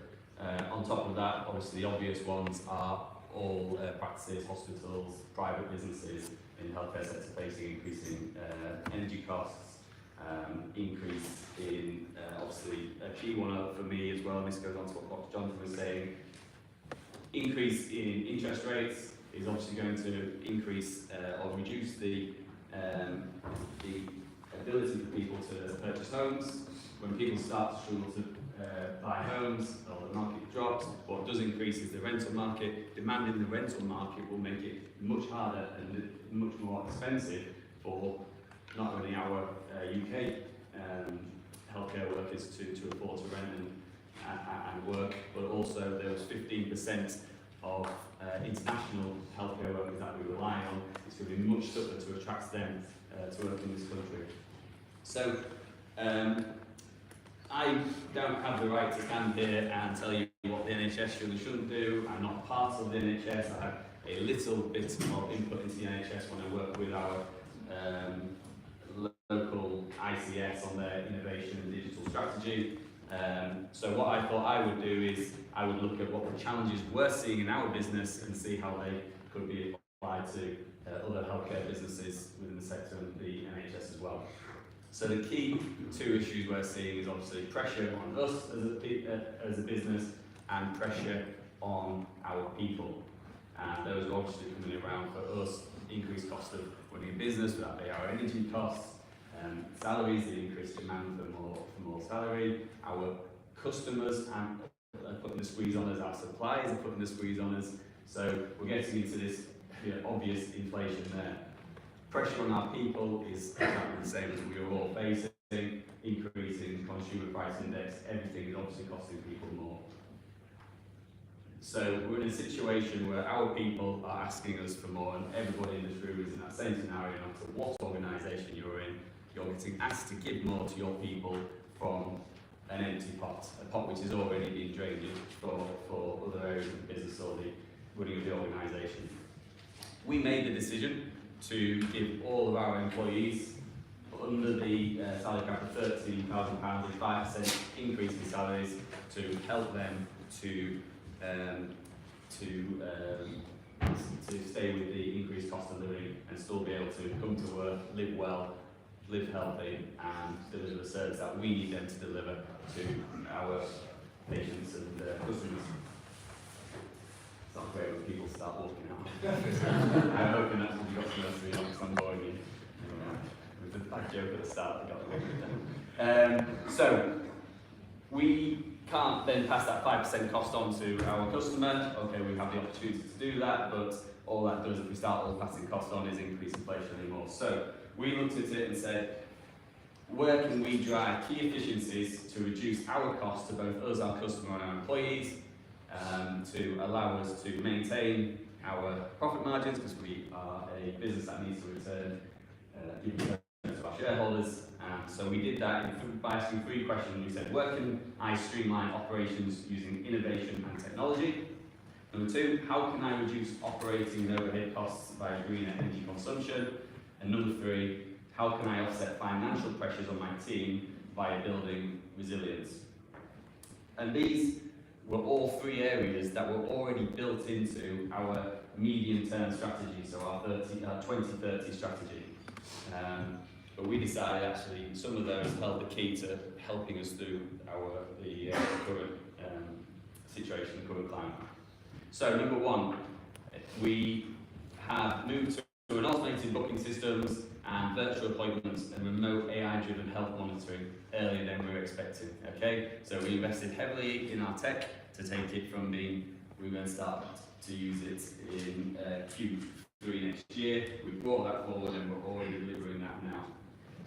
on top of that, obviously the obvious ones are all practices, hospitals, private businesses in the healthcare sector facing increasing energy costs, increase in, obviously a key one for me as well, and this goes on to what Jonathan was saying, increase in interest rates is obviously going to increase or reduce the ability for people to purchase homes. When people start to struggle to buy homes, or the market drops, what does increase is the rental market. Demand in the rental market will make it much harder and much more expensive for not only our UK healthcare workers to afford to rent and work, but also there was 15% of international healthcare workers that we rely on. It's going to be much tougher to attract them to work in this country. So I don't have the right to stand here and tell you what the NHS should and shouldn't do. I'm not part of the NHS. I have a little bit of input into the NHS when I work with our local ICS on their innovation and digital strategy. So what I thought I would do is I would look at what the challenges we're seeing in our business and see how they could be applied to other healthcare businesses within the sector and the NHS as well. So the key 2 issues we're seeing is obviously pressure on us as a business and pressure on our people. And those are obviously coming around for us, increased cost of running a business, whether that be our energy costs, salaries, the increased demand for more salary, our customers are putting the squeeze on us, our suppliers are putting the squeeze on us. So we're getting into this obvious inflation there. Pressure on our people is exactly the same as we are all facing. Increasing consumer price index, everything is obviously costing people more. So we're in a situation where our people are asking us for more, and everybody in this room is in that same scenario. No matter what organisation you're in, you're getting asked to give more to your people from an empty pot, a pot which is already being drained for other areas of the business or the running of the organisation. We made the decision to give all of our employees under the salary cap of £13,000 a 5% increase in salaries to help them to stay with the increased cost of living and still be able to come to work, live well, live healthy, and deliver the service that we need them to deliver to our patients and customers. It's not great when people start walking out. I'm hoping that's what you got some nursery on board you. With the bad joke at the start, we got the walking down. So we can't then pass that 5% cost on to our customer. Okay, we have the opportunity to do that, but all that does if we start all passing cost on is increase inflation anymore. So we looked at it and said, where can we drive key efficiencies to reduce our cost to both us, our customer, and our employees, to allow us to maintain our profit margins, because we are a business that needs to return to our shareholders. So we did that by asking 3 questions. We said, where can I streamline operations using innovation and technology? Number 2, how can I reduce operating and overhead costs by greener energy consumption? And number 3, how can I offset financial pressures on my team via building resilience? And these were all 3 areas that were already built into our medium-term strategy, so our 2030 strategy. But we decided actually some of those held the key to helping us through the current situation, the current climate. So number 1, we have moved to an automated booking systems and virtual appointments and remote AI-driven health monitoring earlier than we were expecting. Okay, so we invested heavily in our tech to take it from being, we're going to start to use it in Q3 next year. We've brought that forward and we're already delivering that now.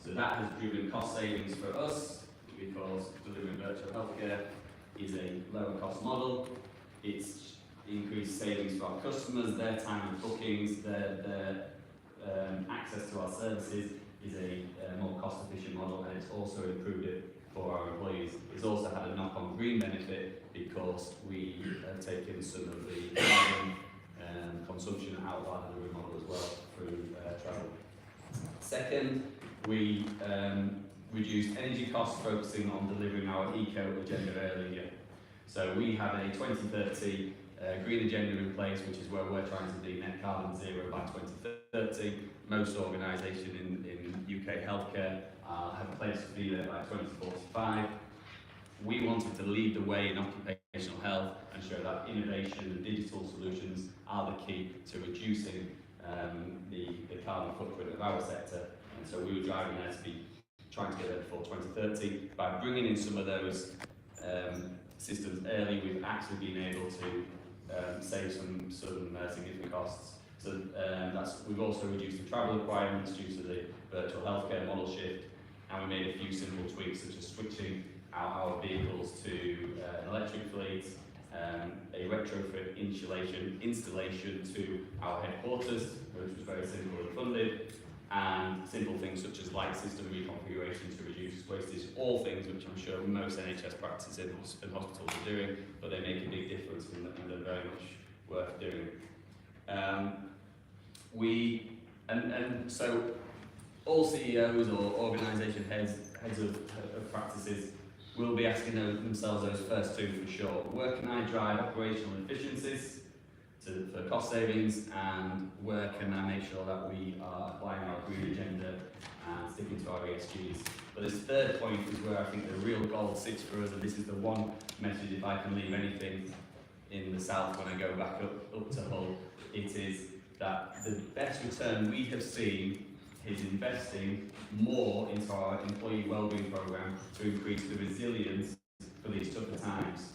So that has driven cost savings for us because delivering virtual healthcare is a lower cost model. It's increased savings for our customers, their time of bookings, their access to our services is a more cost efficient model, and it's also improved it for our employees. It's also had a knock-on green benefit because we have taken some of the carbon consumption out of the room model as well through travel. Second, we reduced energy costs, focusing on delivering our eco agenda earlier. So we have a 2030 green agenda in place, which is where we're trying to be net carbon zero by 2030. Most organisations in UK healthcare have plans to be there by 2045. We wanted to lead the way in occupational health and show that innovation and digital solutions are the key to reducing the carbon footprint of our sector. And so we were driving there to be trying to get there before 2030. By bringing in some of those systems early, we've actually been able to save some significant costs. So we've also reduced the travel requirements due to the virtual healthcare model shift, and we made a few simple tweaks such as switching out our vehicles to an electric fleet, a retrofit installation to our headquarters, which was very simple and funded, and simple things such as light system reconfiguration to reduce wastage, all things which I'm sure most NHS practices and hospitals are doing, but they make a big difference and they're very much worth doing. So all CEOs or organisation heads of practices will be asking themselves those first 2 for sure. Where can I drive operational efficiencies for cost savings, and where can I make sure that we are applying our green agenda and sticking to our ESGs? But this 3rd point is where I think the real gold sits for us, and this is the one message, if I can leave anything in the south when I go back up to Hull, it is that the best return we have seen is investing more into our employee wellbeing programme to increase the resilience for these tougher times.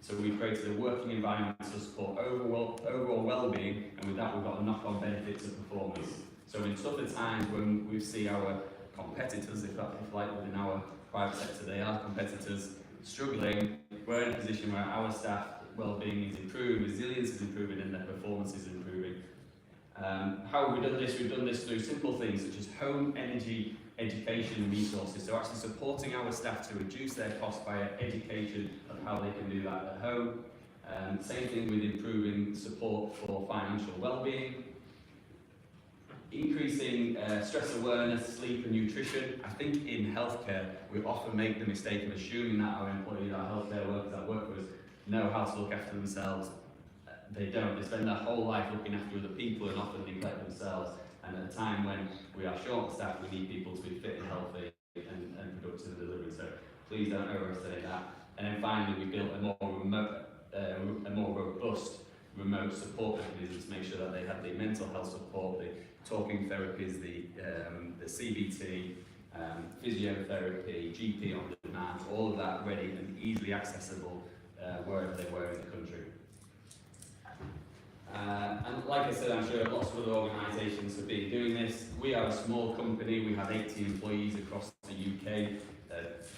So we've created a working environment to support overall well-being, and with that we've got a knock-on benefit to performance. So in tougher times when we see our competitors, if like within our private sector, they are competitors struggling, we're in a position where our staff well-being is improving, resilience is improving, and their performance is improving. How have we done this? We've done this through simple things such as home energy, education and resources. So actually supporting our staff to reduce their costs via education of how they can do that at home. Same thing with improving support for financial well-being. Increasing stress awareness, sleep and nutrition. I think in healthcare we often make the mistake of assuming that our employees, our healthcare workers that work for us, know how to look after themselves. They don't. They spend their whole life looking after other people and often neglect themselves. And at a time when we are short staffed, we need people to be fit and healthy and productive in delivery. So please don't overestimate that. And then finally, we built a more robust remote support mechanisms to make sure that they have the mental health support, the talking therapies, the CBT, physiotherapy, GP on demand, all of that ready and easily accessible wherever they were in the country. And like I said, I'm sure lots of other organisations have been doing this. We are a small company, we have 80 employees across the UK,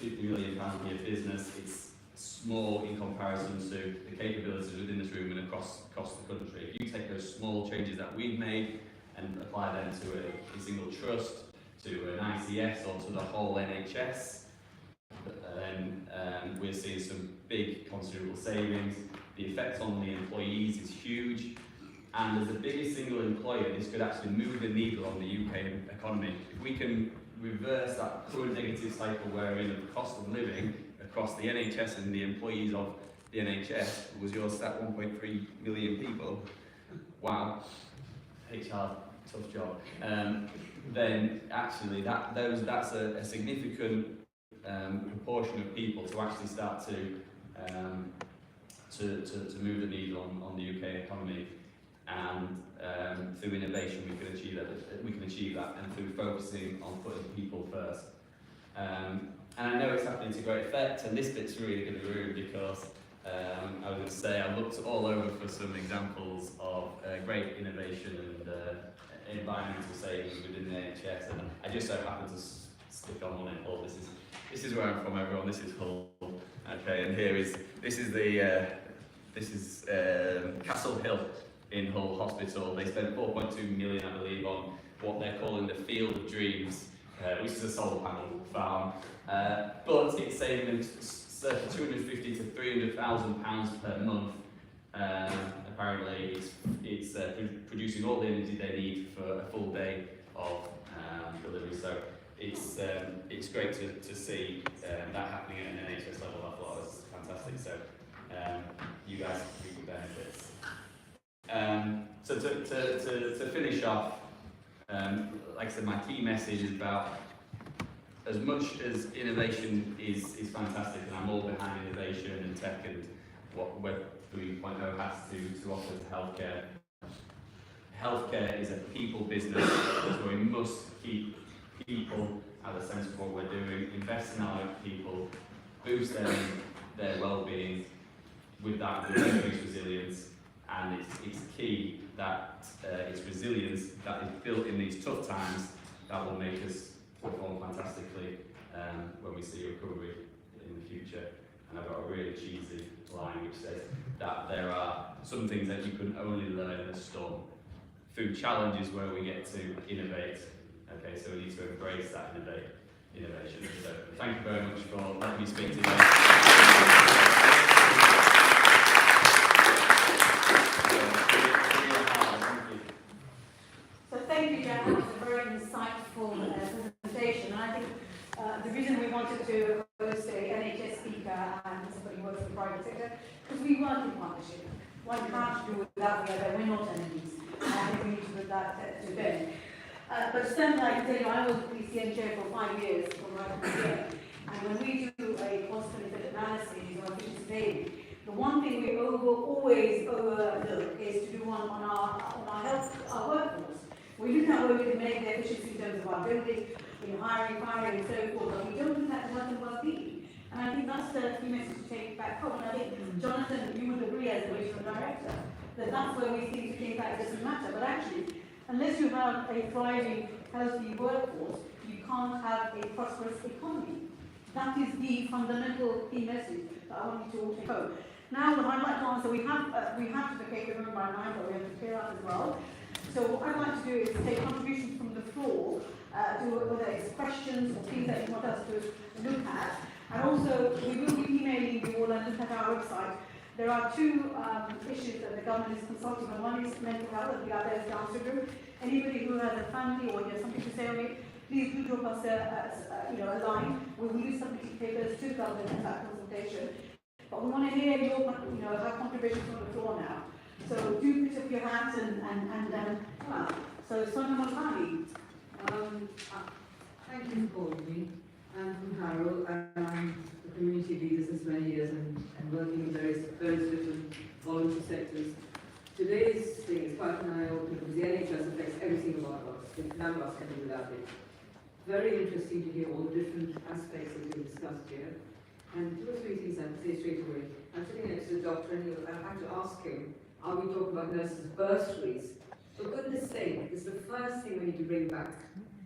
£50 million a year business. It's small in comparison to the capabilities within this room and across the country. If you take those small changes that we've made and apply them to a single trust, to an ICS or to the whole NHS, then we're seeing some big considerable savings. The effect on the employees is huge, and as the biggest single employer, this could actually move the needle on the UK economy. If we can reverse that current negative cycle we're in of the cost of living across the NHS and the employees of the NHS, was your stat 1.3 million people? Wow, HR, tough job. Then actually that's a significant proportion of people to actually start to move the needle on the UK economy, and through innovation we can achieve that, and through focusing on putting people first. And I know it's happening to great effect, and this bit's really going to ruin because I was going to say I looked all over for some examples of great innovation and environmental savings within the NHS, and I just so happened to stick on one in Hull. This is where I'm from, everyone. This is Hull. Okay, and this is Castle Hill in Hull Hospital. They spent 4.2 million, I believe, on what they're calling the Field of Dreams, which is a solar panel farm. But it's saving them circa £250,000 to £300,000 per month. Apparently, it's producing all the energy they need for a full day of delivery. So it's great to see that happening at an NHS level. I thought it was fantastic. So you guys reap the benefits. So to finish off, like I said, my key message is about, as much as innovation is fantastic, and I'm all behind innovation and tech and what Web 3.0 has to offer to healthcare. Healthcare is a people business, so we must keep people at the centre of what we're doing, invest in our people, boost their well-being, with that we'll increase resilience, and it's key that it's resilience that is built in these tough times that will make us perform fantastically when we see recovery in the future. And I've got a really cheesy line which says that there are some things that you can only learn in a storm. Through challenges where we get to innovate. Okay, so we need to embrace that innovation. So thank you very much for letting me speak today. So thank you, Jack. That was a very insightful presentation. And I think the reason we wanted to host a NHS speaker and somebody who works in the private sector, because we work in partnership. One can't do without the other. We're not enemies. I think we need to put that to bed. But certainly, I can tell you, I was PCN chair for 5 years, from right from here. And when we do a cost-benefit analysis or efficiency saving, the one thing we always overlook is to do one on our workforce. We look at where we can make the efficiency in terms of our building, hiring, firing, and so forth, but we don't do that in health and well-being. And I think that's the key message to take back home. And I think, Jonathan, you would agree as the regional director, that's where we think to take back doesn't matter. But actually, unless you have a thriving, healthy workforce, you can't have a prosperous economy. That is the fundamental key message that I want you to all take home. Now, what I'd like to answer, we have to vacate the room by 9, but we have to clear out as well. So what I'd like to do is take contributions from the floor, whether it's questions or things that you want us to look at. And also, we will be emailing you all and look at our website. There are two issues that the government is consulting on. One is mental health, and the other is Down syndrome. Anybody who has a family or has something to say on it, please do drop us a line. We will use some papers to government at that consultation. But we want to hear your contributions on the floor now. So do put up your hands and so Sonia Montani. Thank you for calling me. I'm from Harrow, and I'm a community leader since many years and working in various different voluntary sectors. Today's thing is quite an eye-opener because the NHS affects every single one of us. None of us can do without it. Very interesting to hear all the different aspects that we've discussed here. And 2 or 3 things I have to say straight away. I'm sitting next to the doctor and I have to ask him, are we talking about nurses' bursaries? For goodness sake, this is the first thing we need to bring back.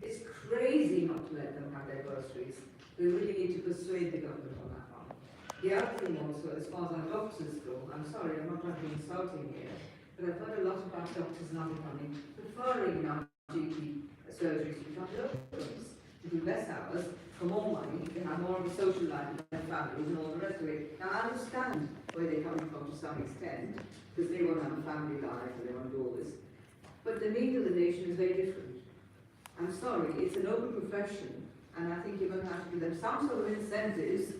It's crazy not to let them have their bursaries. We really need to persuade the government on that one. The other thing also, as far as our doctors go, I'm sorry, I'm not trying to be insulting here, but I've heard a lot about doctors now becoming preferring now GP surgeries to become locums, to do less hours, for more money, they have more of a social life with their families and all the rest of it. Now I understand where they're coming from to some extent, because they want to have a family life and they want to do all this. But the need of the nation is very different. I'm sorry, it's an open profession, and I think you're going to have to give them some sort of incentives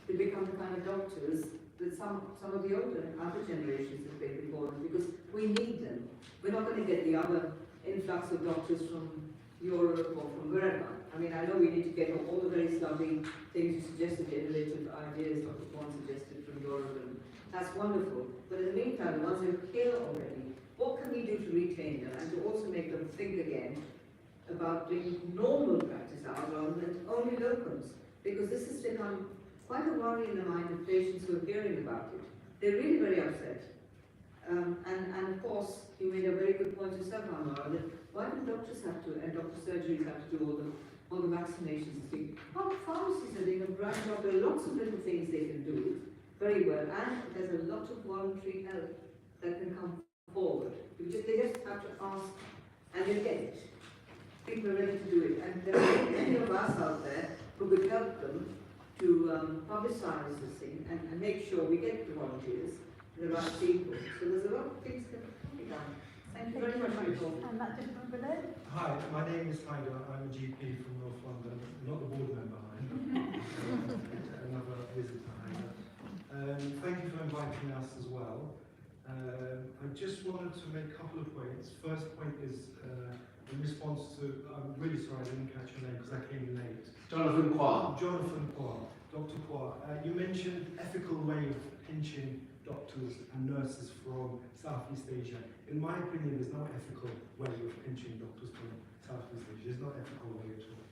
to become the kind of doctors that some of the older generations have been before them, because we need them. We're not going to get the other influx of doctors from Europe or from wherever. I mean, I know we need to get all the very lovely things you suggested, the innovative ideas Dr. Kwan suggested from Europe, and that's wonderful. But in the meantime, the ones who are here already, what can we do to retain them and to also make them think again about doing normal practice hours rather than only locums? Because this has become quite a worry in the mind of patients who are hearing about it. They're really very upset. And of course, you made a very good point yourself, Anwara, that why do doctors have to, and doctor surgeries have to do all the vaccinations and things? Well, pharmacists are doing a grand job. There are lots of little things they can do very well, and there's a lot of voluntary help that can come forward. They just have to ask, and you get it. People are ready to do it, and there are many of us out there who could help them to publicize this thing and make sure we get the volunteers, the right people. So there's a lot of things that can be done. Thank you very much for your talk. And that gentleman over there. Hi, my name is Haider. I'm a GP from North London, not the board member Haider, another visitor Haider. Thank you for inviting us as well. I just wanted to make a couple of points. First point is in response to, I'm really sorry I didn't catch your name because I came late. Jonathan Kwan. Jonathan Kwan. Dr. Kwan, you mentioned ethical way of pinching doctors and nurses from Southeast Asia. In my opinion, there's no ethical way of pinching doctors from Southeast Asia. There's no ethical way at all.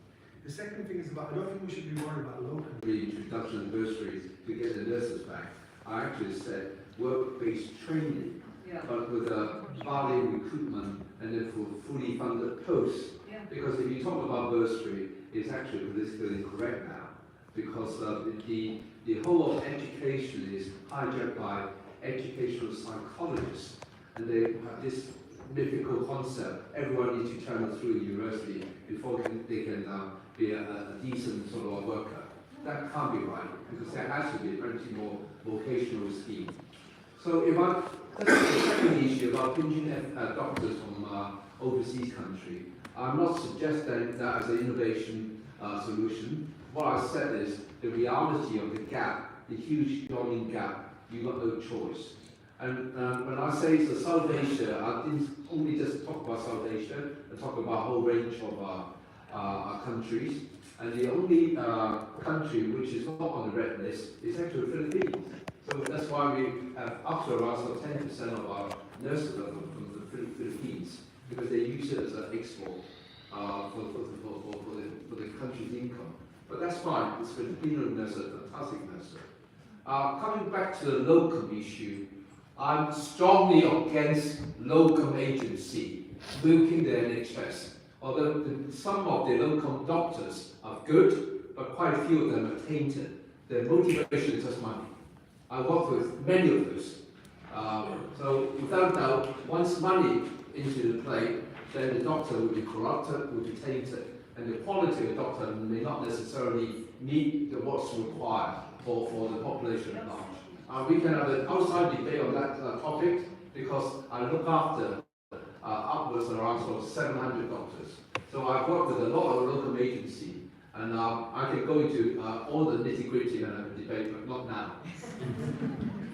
The second thing is about, I don't think we should be worried about local. The introduction of bursaries to get the nurses back. I actually said work-based training, but with a barley recruitment and then for fully funded posts. Yeah. Because if you talk about bursary, it's actually politically incorrect now, because the whole of education is hijacked by educational psychologists, and they have this mythical concept: everyone needs to travel through university before they can be a decent sort of worker. That can't be right, because there has to be plenty more vocational scheme. So that's the second issue about pinching doctors from overseas country. I'm not suggesting that as an innovation solution. What I said is the reality of the gap, the huge yawning gap. You got no choice. And when I say it's South Asia, I didn't only just talk about South Asia. I talk about a whole range of countries. And the only country which is not on the red list is actually the Philippines. So that's why we have up to around 10% of our nurses are from the Philippines, because they use it as an export for the country's income. But that's fine. It's Filipino nurse, a fantastic nurse. Coming back to the locum issue, I'm strongly against locum agency. milking their NHS. Although some of the local doctors are good, but quite a few of them are tainted. Their motivation is just money. I work with many of those. So without doubt, once money into the play, then the doctor will be corrupted, will be tainted, and the quality of the doctor may not necessarily meet what's required for the population at large. We can have an outside debate on that topic, because I look after upwards around sort of 700 doctors. So I've worked with a lot of local agency, and I can go into all the nitty-gritty and have a debate, but not now.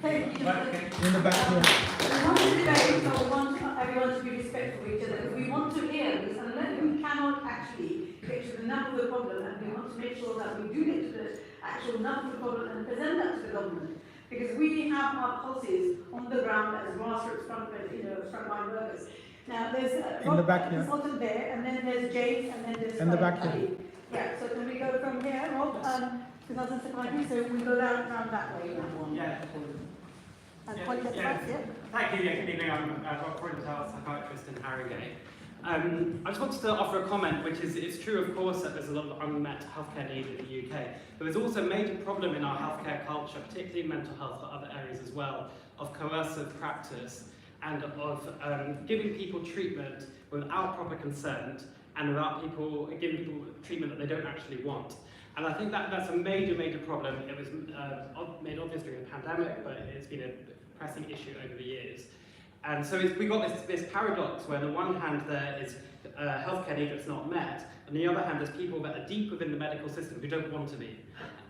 Thank you. In the back here. We want to debate, so we want everyone to be respectful of each other. We want to hear this, and we cannot actually get to the nub of the problem, and we want to make sure that we do get to the actual nub of the problem and present that to the government. Because we have our pulses on the ground as grassroots frontline workers. Now there's In the back here. consultant there, and then there's James, and then there's In the back here. Ali. Yeah, so can we go from here, Rob? 2007, so we go down that way. Yeah. And Polly at the back, yeah. Thank you. Yeah, good evening. I'm Dr. James, psychiatrist in Harrogate. I just wanted to offer a comment, which is, it's true, of course, that there's a lot of unmet healthcare need in the UK, but there's also a major problem in our healthcare culture, particularly in mental health, but other areas as well, of coercive practice and of giving people treatment without proper consent and without giving people treatment that they don't actually want. And I think that's a major, major problem. It was made obvious during the pandemic, but it's been a pressing issue over the years. And so we got this paradox where on the one hand there is healthcare need that's not met, and on the other hand there's people that are deep within the medical system who don't want to be.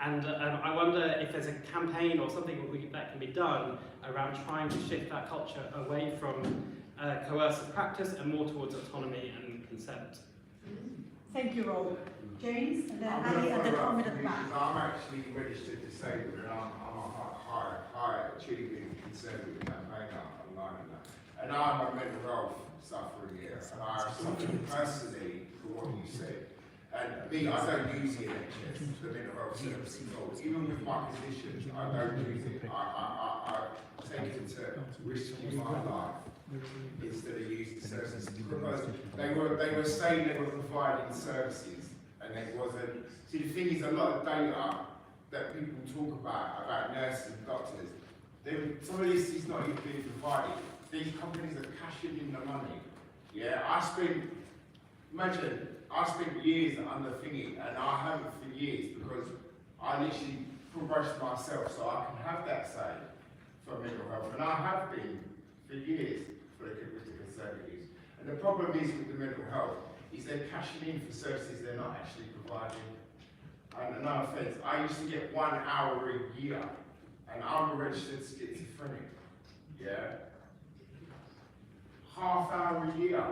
And I wonder if there's a campaign or something that can be done around trying to shift that culture away from coercive practice and more towards autonomy and consent. Thank you, Rob. James, and then Ali, and then Ahmed at the back. I'm actually registered disabled, and I'm a high achieving conservative campaigner online and that. And I'm a mental health sufferer here, and I have suffered personally for what you said. And me, I don't use the NHS, the mental health service at all. Even with my conditions, I don't use it. I take it to risking my life instead of using services, because they were saying they were providing services, and it wasn't. See, the thing is, a lot of data that people talk about nurses and doctors, some of this is not even being provided. These companies are cashing in the money. Yeah, I spent years under thingy, and I haven't for years, because I literally progressed myself so I can have that say for mental health, and I have been for years for the conservatives. And the problem is with the mental health is they're cashing in for services they're not actually providing. And no offence, I used to get 1 hour a year, and I'm a registered schizophrenic. Yeah, half hour a year.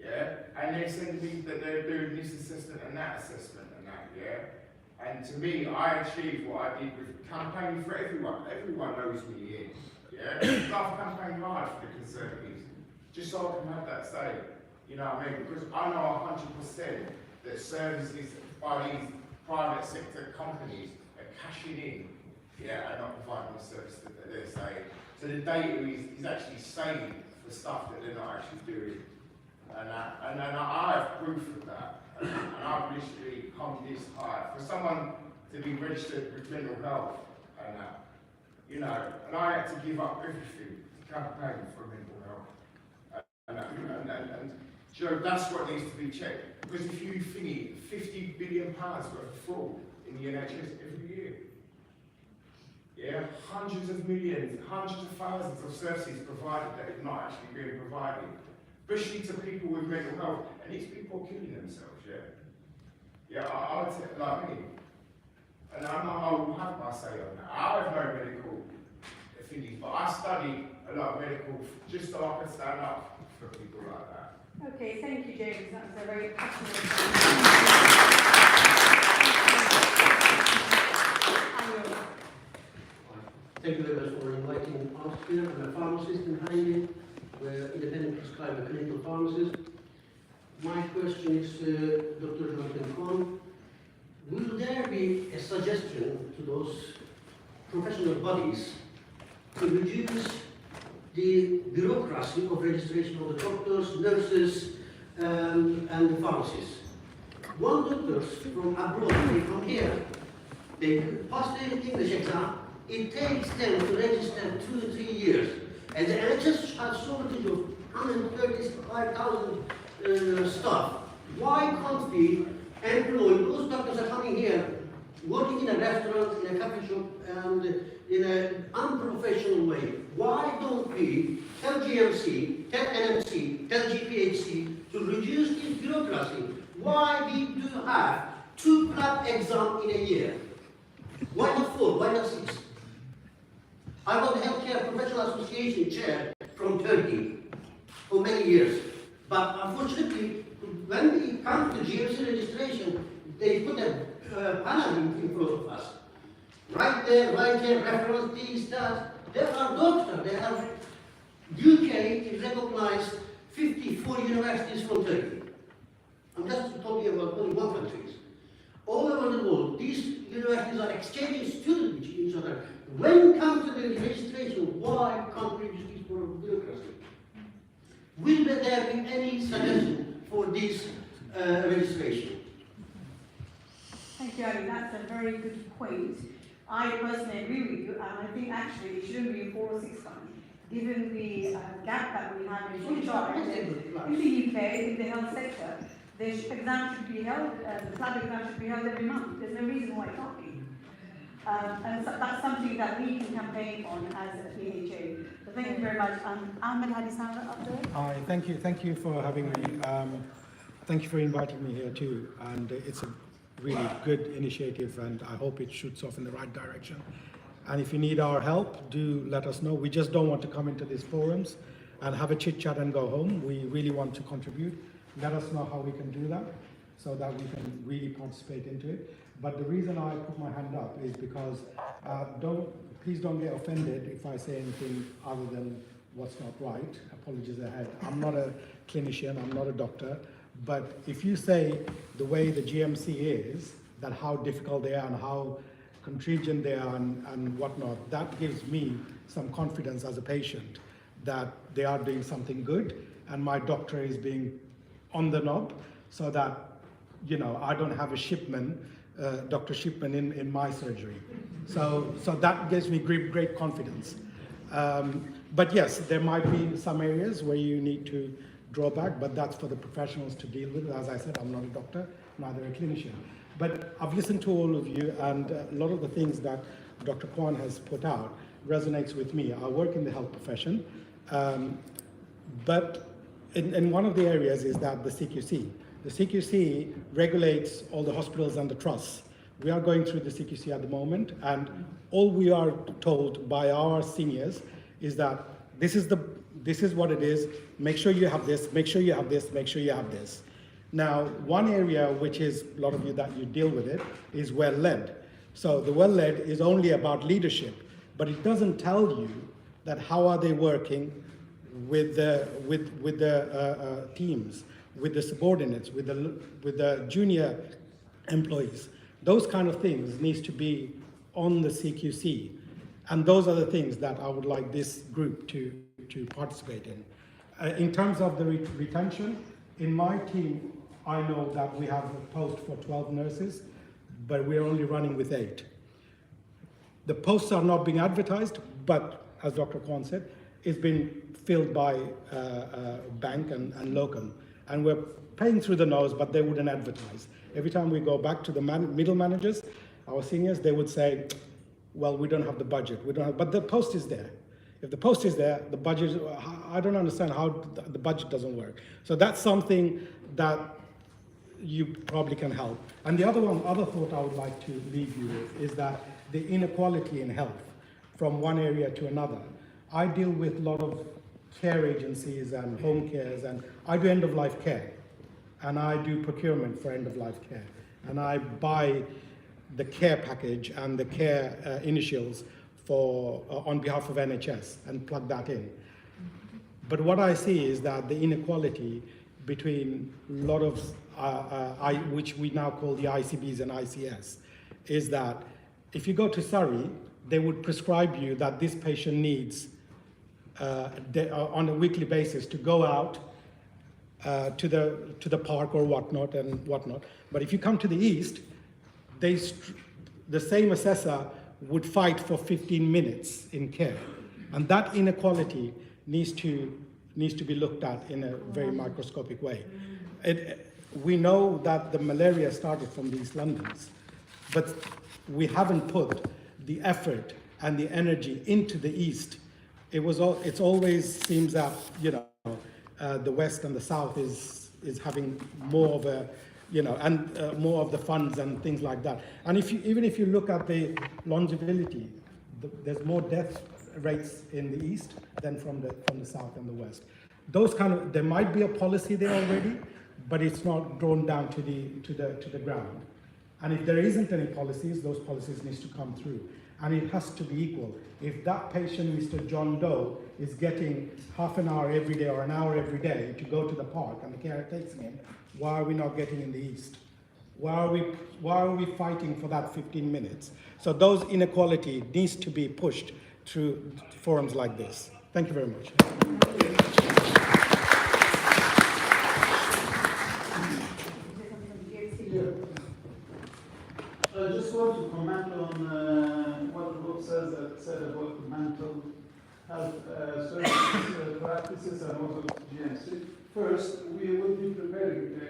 Yeah, and they're sending me that they're doing this assessment and that assessment and that, yeah. And to me, I achieved what I did with campaigning for everyone. Everyone knows me here, yeah. I've campaigned hard for the Conservatives, just so I can have that say, you know what I mean? Because I know 100% that services by these private sector companies are cashing in, yeah, and not providing the service that they're saying. So the data is actually saying for stuff that they're not actually doing. And I have proof of that. And I've literally come this high. For someone to be registered with mental health and that, you know, and I had to give up everything to campaign for mental health. And you know, that's what needs to be checked. Because if you think £50 billion worth of fraud in the NHS every year, yeah, hundreds of millions, hundreds of thousands of services provided that is not actually being provided, especially to people with mental health, and these people are killing themselves, yeah? Yeah, I would say, like me, and I know I will have my say on that. I have no medical affinity, but I study a lot of medical just so I can stand up for people like that. Okay, thank you, James. That was a very passionate. Thank you very much for inviting us here. I'm a pharmacist in Harrogate. We're independent prescriber clinical pharmacist. My question is to Dr. James. Will there be a suggestion to those professional bodies to reduce the bureaucracy of registration of the doctors, nurses, and the pharmacists. One doctors from abroad, they come here, they pass the English exam, it takes them to register 2 or 3 years. And the NHS has shortage of 135,000 staff. Why can't we employ those doctors are coming here, working in a restaurant, in a coffee shop, and in an unprofessional way? Why don't we tell GMC, tell NMC, tell GPHC to reduce this bureaucracy? Why we do have 2 club exams in a year? Why not 4? Why not 6? I was the Healthcare Professional Association chair from Turkey for many years. But unfortunately, when we come to GMC registration, they put a panel in front of us. Right there, reference these, that. There are doctors, they have UK recognized 54 universities from Turkey. I'm just talking about only one country. All over the world, these universities are exchanging students with each other. When it comes to the registration, why can't we use this for bureaucracy? Will there be any suggestion for this registration? Thank you, Ali. That's a very good point. I personally agree with you, and I think actually it shouldn't be 4 or 6 months, given the gap that we have in the UK, in the health sector. The exam should be held, the lab exam should be held every month. There's no reason why it can't be. And so that's something that we can campaign on as a BHA. So thank you very much. Ahmed Hadisana up there. Hi, thank you for having me. Thank you for inviting me here too. And it's a really good initiative, and I hope it shoots off in the right direction. And if you need our help, do let us know. We just don't want to come into these forums and have a chit chat and go home. We really want to contribute. Let us know how we can do that so that we can really participate into it. But the reason I put my hand up is because please don't get offended if I say anything other than what's not right. Apologies ahead. I'm not a clinician, I'm not a doctor, but if you say the way the GMC is, that how difficult they are and how contingent they are and whatnot, that gives me some confidence as a patient that they are doing something good and my doctor is being on the knob so that, you know, I don't have a shipment, Dr. Shipman in my surgery. So that gives me great confidence. But yes, there might be some areas where you need to draw back, but that's for the professionals to deal with. As I said, I'm not a doctor, neither a clinician. But I've listened to all of you, and a lot of the things that Dr. Kwan has put out resonates with me. I work in the health profession, but in one of the areas is that the CQC. The CQC regulates all the hospitals and the trusts. We are going through the CQC at the moment, and all we are told by our seniors is that this is what it is. Make sure you have this, make sure you have this, make sure you have this. Now, one area which is, a lot of you that you deal with it, is well-led. So the well-led is only about leadership, but it doesn't tell you that how are they working with the teams, with the subordinates, with the junior employees. Those kind of things needs to be on the CQC. And those are the things that I would like this group to participate in. In terms of the retention, in my team, I know that we have a post for 12 nurses, but we're only running with 8. The posts are not being advertised, but as Dr. Kwan said, it's been filled by bank and locum. And we're paying through the nose, but they wouldn't advertise. Every time we go back to the middle managers, our seniors, they would say, well, we don't have the budget. We don't have, but the post is there. If the post is there, the budget, I don't understand how the budget doesn't work. So that's something that you probably can help. And the other thought I would like to leave you with is that the inequality in health from one area to another. I deal with a lot of care agencies and home cares, and I do end-of-life care. And I do procurement for end-of-life care. And I buy the care package and the care initials for on behalf of NHS and plug that in. But what I see is that the inequality between a lot of, which we now call the ICBs and ICS, is that if you go to Surrey, they would prescribe you that this patient needs on a weekly basis to go out to the park or whatnot and whatnot. But if you come to the east, the same assessor would fight for 15 minutes in care, and that inequality needs to be looked at in a very microscopic way. We know that the malaria started from the East Londons, but we haven't put the effort and the energy into the east. It always seems that the west and the south is having more of a and more of the funds and things like that. And even if you look at the longevity, there's more death rates in the east than from the south and the west. There might be a policy there already, but it's not drawn down to the ground. And if there isn't any policies, those policies need to come through. And it has to be equal. If that patient, Mr. John Doe, is getting half an hour every day or an hour every day to go to the park and the carer takes him, why are we not getting in the east? Why are we fighting for that 15 minutes? So those inequality needs to be pushed through forums like this. Thank you very much. I just want to comment on what Rob said about the mental health services practices and also GMC. First, we will be preparing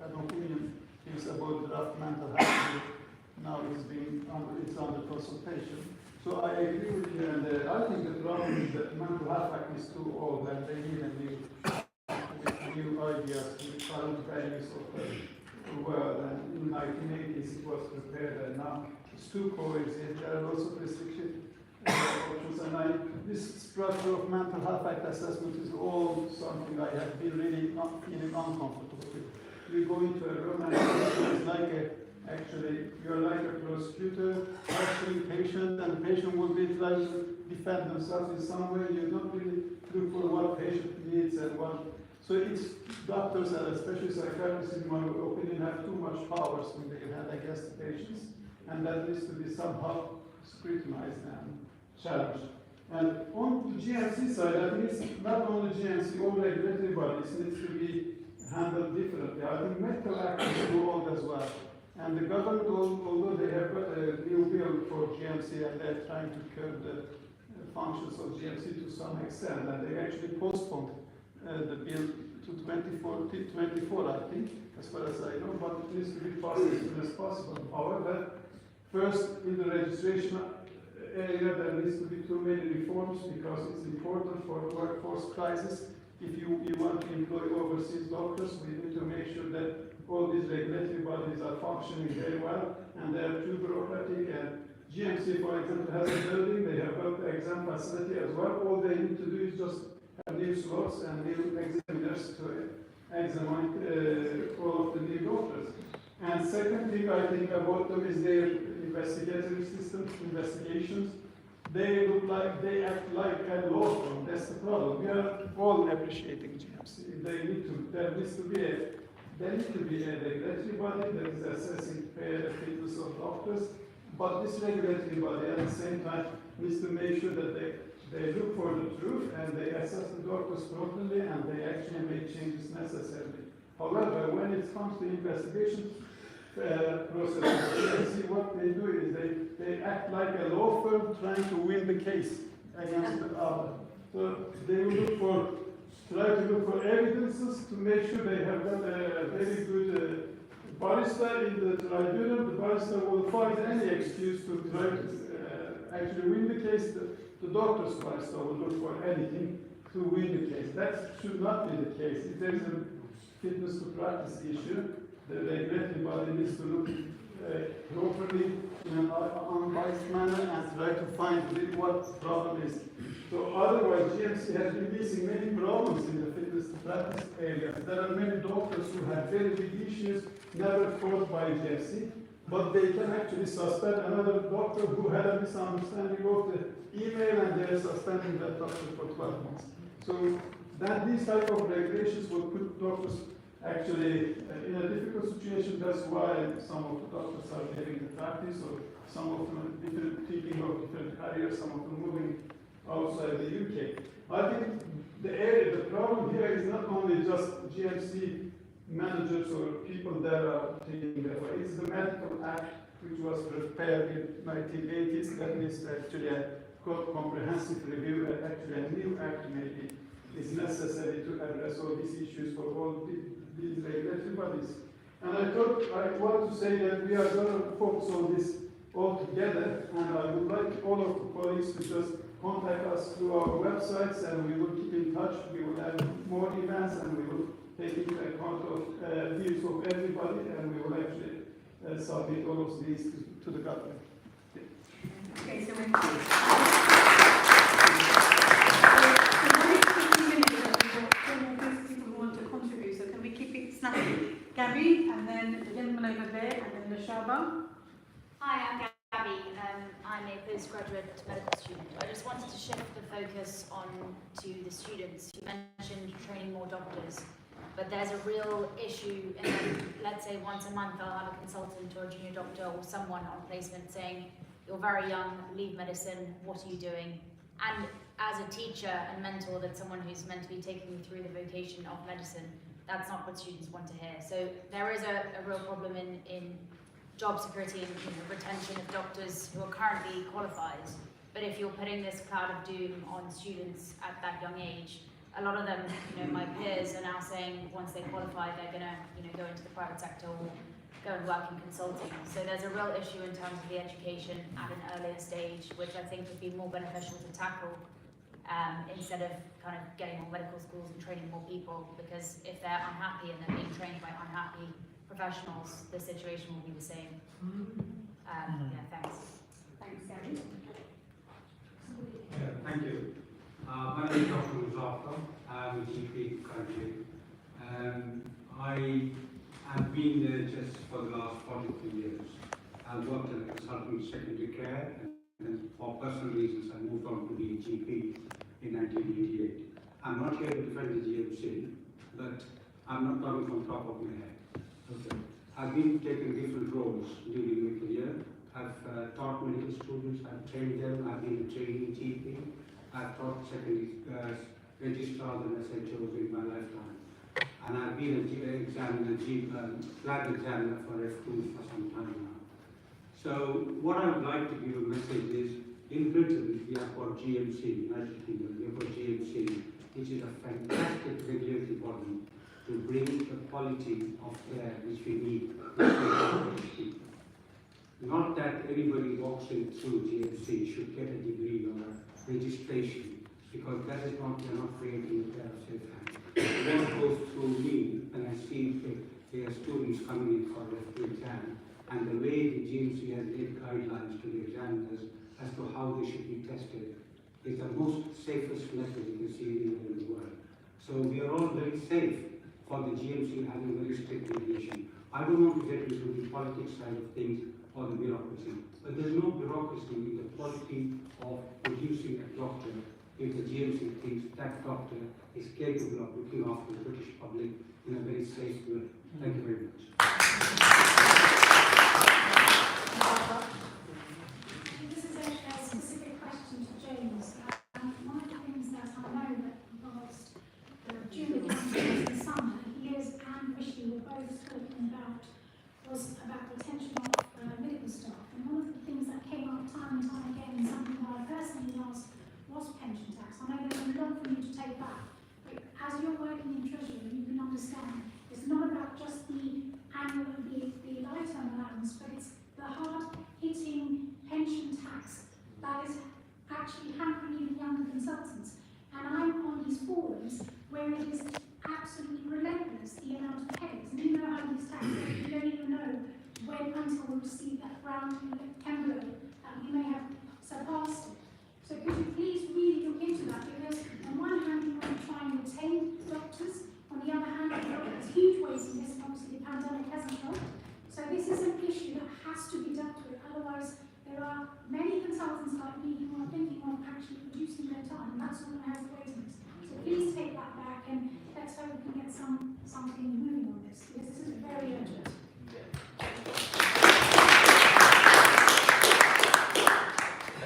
an opinion piece about the draft mental health. Now it's under consultation. So I agree with you, and I think the problem is that mental health act is too old, and they need a new ideas, with current values of the world. And in the 1980s it was prepared, and now it's too coexist. There are also restrictions. And this structure of mental health act assessment is all something I have been really not feeling uncomfortable with. You go into a room and it's like you're like a prosecutor questioning patient, and the patient will be trying to defend themselves in some way. You don't really look for what patient needs and what. So it's doctors and especially psychiatrists, in my opinion, have too much powers when they hand against the patients, and that needs to be somehow scrutinized and challenged. And on the GMC side, I think it's not only GMC, all regulatory bodies needs to be handled differently. I think medical act is too old as well. And the government, although they have got a new bill for GMC and they're trying to curb the functions of GMC to some extent, and they actually postponed the bill to 2024, I think, as far as I know, but it needs to be passed as soon as possible. However, first, in the registration area, there needs to be too many reforms because it's important for workforce crisis. If you want to employ overseas doctors, we need to make sure that all these regulatory bodies are functioning very well, and they are too bureaucratic. And GMC, for example, has a building, they have built the exam facility as well. All they need to do is just have new slots and new examiners to examine all of the new doctors. And second thing I think about them is their investigatory systems, investigations. They act like a law firm. That's the problem. We are all appreciating GMC. There needs to be a regulatory body that is assessing fitness of doctors, but this regulatory body at the same time needs to make sure that they look for the truth and they assess the doctors properly and they actually make changes necessarily. However, when it comes to investigation process, see what they do is they act like a law firm trying to win the case against the other. So they will try to look for evidences to make sure they have got a very good barrister in the tribunal. The barrister will find any excuse to try to actually win the case. The doctor's barrister will look for anything to win the case. That should not be the case. If there is a fitness to practice issue, the regulatory body needs to look properly in an unbiased manner and try to find what the problem is. So otherwise, GMC has been facing many problems in the fitness to practice area. There are many doctors who have very big issues, never caught by GMC, but they can actually suspend another doctor who had a misunderstanding of the email, and they are suspending that doctor for 12 months. So that these type of regulations will put doctors actually in a difficult situation. That's why some of the doctors are leaving the practice, or some of them thinking of different careers, some of them moving outside the UK. I think the problem here is not only just GMC managers or people that are taking that way. It's the Medical Act, which was prepared in 1980s. That is actually a comprehensive review, and actually a new act maybe is necessary to address all these issues for all these regulatory bodies. And I want to say that we are going to focus on this all together, and I would like all of the colleagues to just contact us through our websites, and we will keep in touch. We will have more events, and we will take into account of views of everybody, and we will actually submit all of these to the government. Okay, so we're people who want to contribute, so can we keep it snappy? Gabby, and then the gentleman over there, and then the Shaba. Hi, I'm Gabby. I'm a postgraduate medical student. I just wanted to shift the focus on to the students. You mentioned training more doctors, but there's a real issue in that, let's say once a month I'll have a consultant or a junior doctor or someone on placement saying, you're very young, leave medicine, what are you doing? And as a teacher and mentor, that's someone who's meant to be taking you through the vocation of medicine, that's not what students want to hear. So there is a real problem in job security and retention of doctors who are currently qualified. But if you're putting this cloud of doom on students at that young age, a lot of them, my peers are now saying once they qualify, they're going to, go into the private sector or go and work in consulting. So there's a real issue in terms of the education at an earlier stage, which I think would be more beneficial to tackle instead of kind of getting more medical schools and training more people, because if they're unhappy and they're being trained by unhappy professionals, the situation will be the same. Thanks. Thanks, Gabby. Thank you. My name is Dr. Muzaffar. I'm a GP currently. I have been there just for the last 43 years. I've worked as a consultant in secondary care, and for personal reasons I moved on to be a GP in 1988. I'm not here to defend the GMC, but I'm not coming from top of my head. Okay. I've been taking different roles during my career. I've taught medical students, I've trained them, I've been a training GP, I've taught secondary registrars and SHOs in my lifetime. And I've been an examiner, flag examiner for F2 for some time now. So what I would like to give a message is, in Britain we have got GMC, United Kingdom, we have got GMC, which is a fantastic regulatory body to bring the quality of care which we need. Not that anybody walks in through GMC should get a degree or a registration, because that is not, we are not creating a care of safe hands. What goes through me, and I see there are students coming in for the exam, and the way the GMC has laid guidelines to the examiners as to how they should be tested is the most safest method you can see anywhere in the world. So we are all very safe for the GMC having very strict regulation. I don't want to get into the politics side of things or the bureaucracy, but there's no bureaucracy in the quality of producing a doctor if the GMC thinks that doctor is capable of looking after the British public in a very safe way. Thank you very much. This is a specific question to James. One of the things that I know that whilst during the conference in summer, Liz and Rishi were both talking about was about retention of medical staff. And one of the things that came up time and time again, and something that I personally asked, was pension tax. I know there's a lot for you to take back, but as you're working in Treasury, you can understand it's not about just the annual, the lifetime allowance, but it's the hard-hitting pension tax that is actually hampering even younger consultants. And I'm on these forums where it is absolutely relentless, the amount of headaches. And you know how these tax work, you don't even know when until we receive that round envelope that we may have surpassed it. So could you please really look into that, because on one hand you want to try and retain doctors, on the other hand there's huge waiting lists, and obviously the pandemic hasn't helped. So this is an issue that has to be dealt with, otherwise there are many consultants like me who are thinking of actually reducing their time, and that's what has the waiting list. So please take that back, and let's hope we can get something moving on this, because this is very urgent.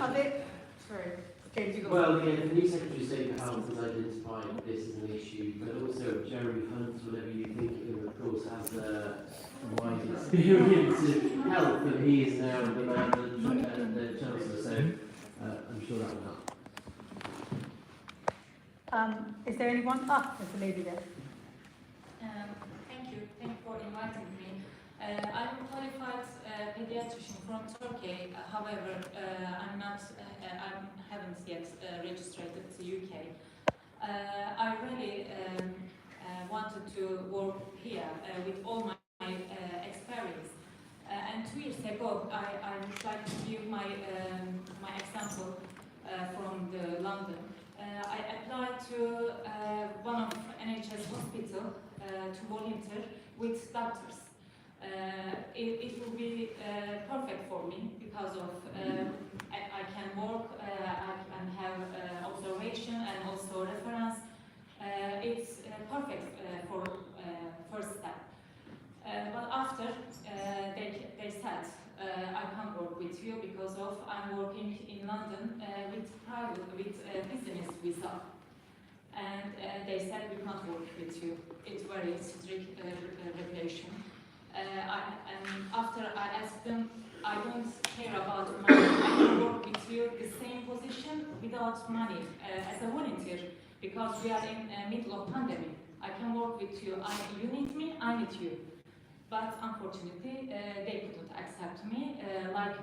Are they, sorry, James, you go. Well, the Jeremy Hunt, whatever you think, who of course has wide experience in health, and he is now the man, the Chancellor, so I'm sure that will help. Is there anyone? There's a lady there. Thank you for inviting me. I'm a qualified pediatrician from Turkey. However, I haven't yet registered to UK. I really wanted to work here with all my experience. And 2 years ago, I would like to give my example from London. I applied to one of NHS hospital to volunteer with doctors. It will be perfect for me because of I can work, I can have observation and also reference. It's perfect for first step. But after they said I can't work with you because of I'm working in London with business visa, and they said we can't work with you. It's very strict regulation. And after I asked them, I don't care about money. I can work with you the same position without money as a volunteer because we are in the middle of pandemic. I can work with you. You need me, I need you. But unfortunately, they couldn't accept me, like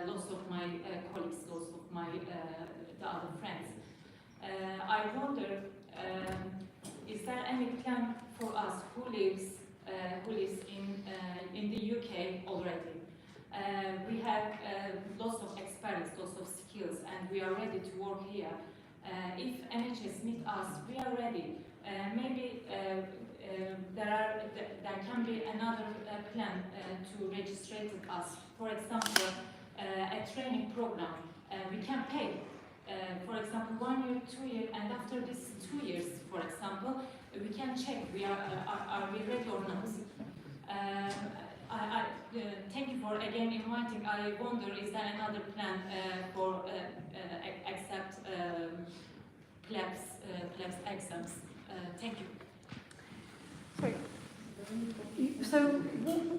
lots of my colleagues, lots of my the other friends. I wonder, is there any plan for us who lives in the UK already? We have lots of experience, lots of skills, and we are ready to work here. If NHS need us, we are ready. Maybe there can be another plan to register us. For example, a training program. We can pay. For example, 1 year, 2 years, and after this 2 years, for example, we can check are we ready or not. Thank you for again inviting. I wonder, is there another plan for accept PLEBS exams? Thank you. Sorry. So,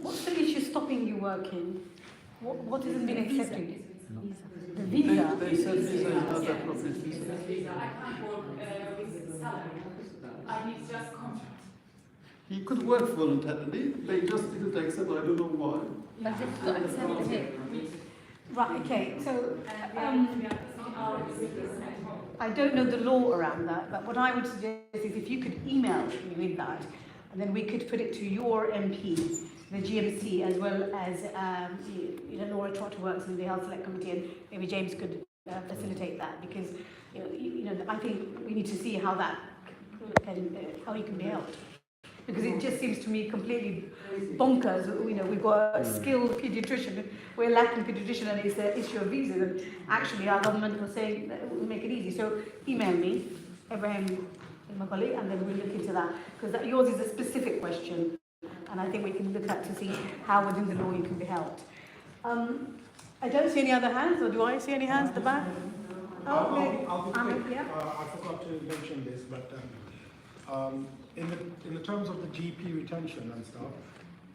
what's the issue stopping you working? What hasn't been accepted? The visa. They said visa is not appropriate visa. I can't work with salary. I need just contract. He could work voluntarily, they just didn't accept, I don't know why. But they didn't accept it. Right, okay, so I don't know the law around that, but what I would suggest is if you could email me with that, and then we could put it to your MP, the GMC, as well as Laura Trotter works in the Health Select Committee, and maybe James could facilitate that, because I think we need to see how that how you can be helped. Because it just seems to me completely bonkers. We've got a skilled paediatrician, we're lacking paediatrician, and it's the issue of visas. And actually, our government was saying that we'll make it easy. So email me, Abraham, my colleague, and then we'll look into that. Because yours is a specific question, and I think we can look at to see how within the law you can be helped. I don't see any other hands, or do I see any hands at the back? I'll be quick. I forgot to mention this, but in the terms of the GP retention and stuff,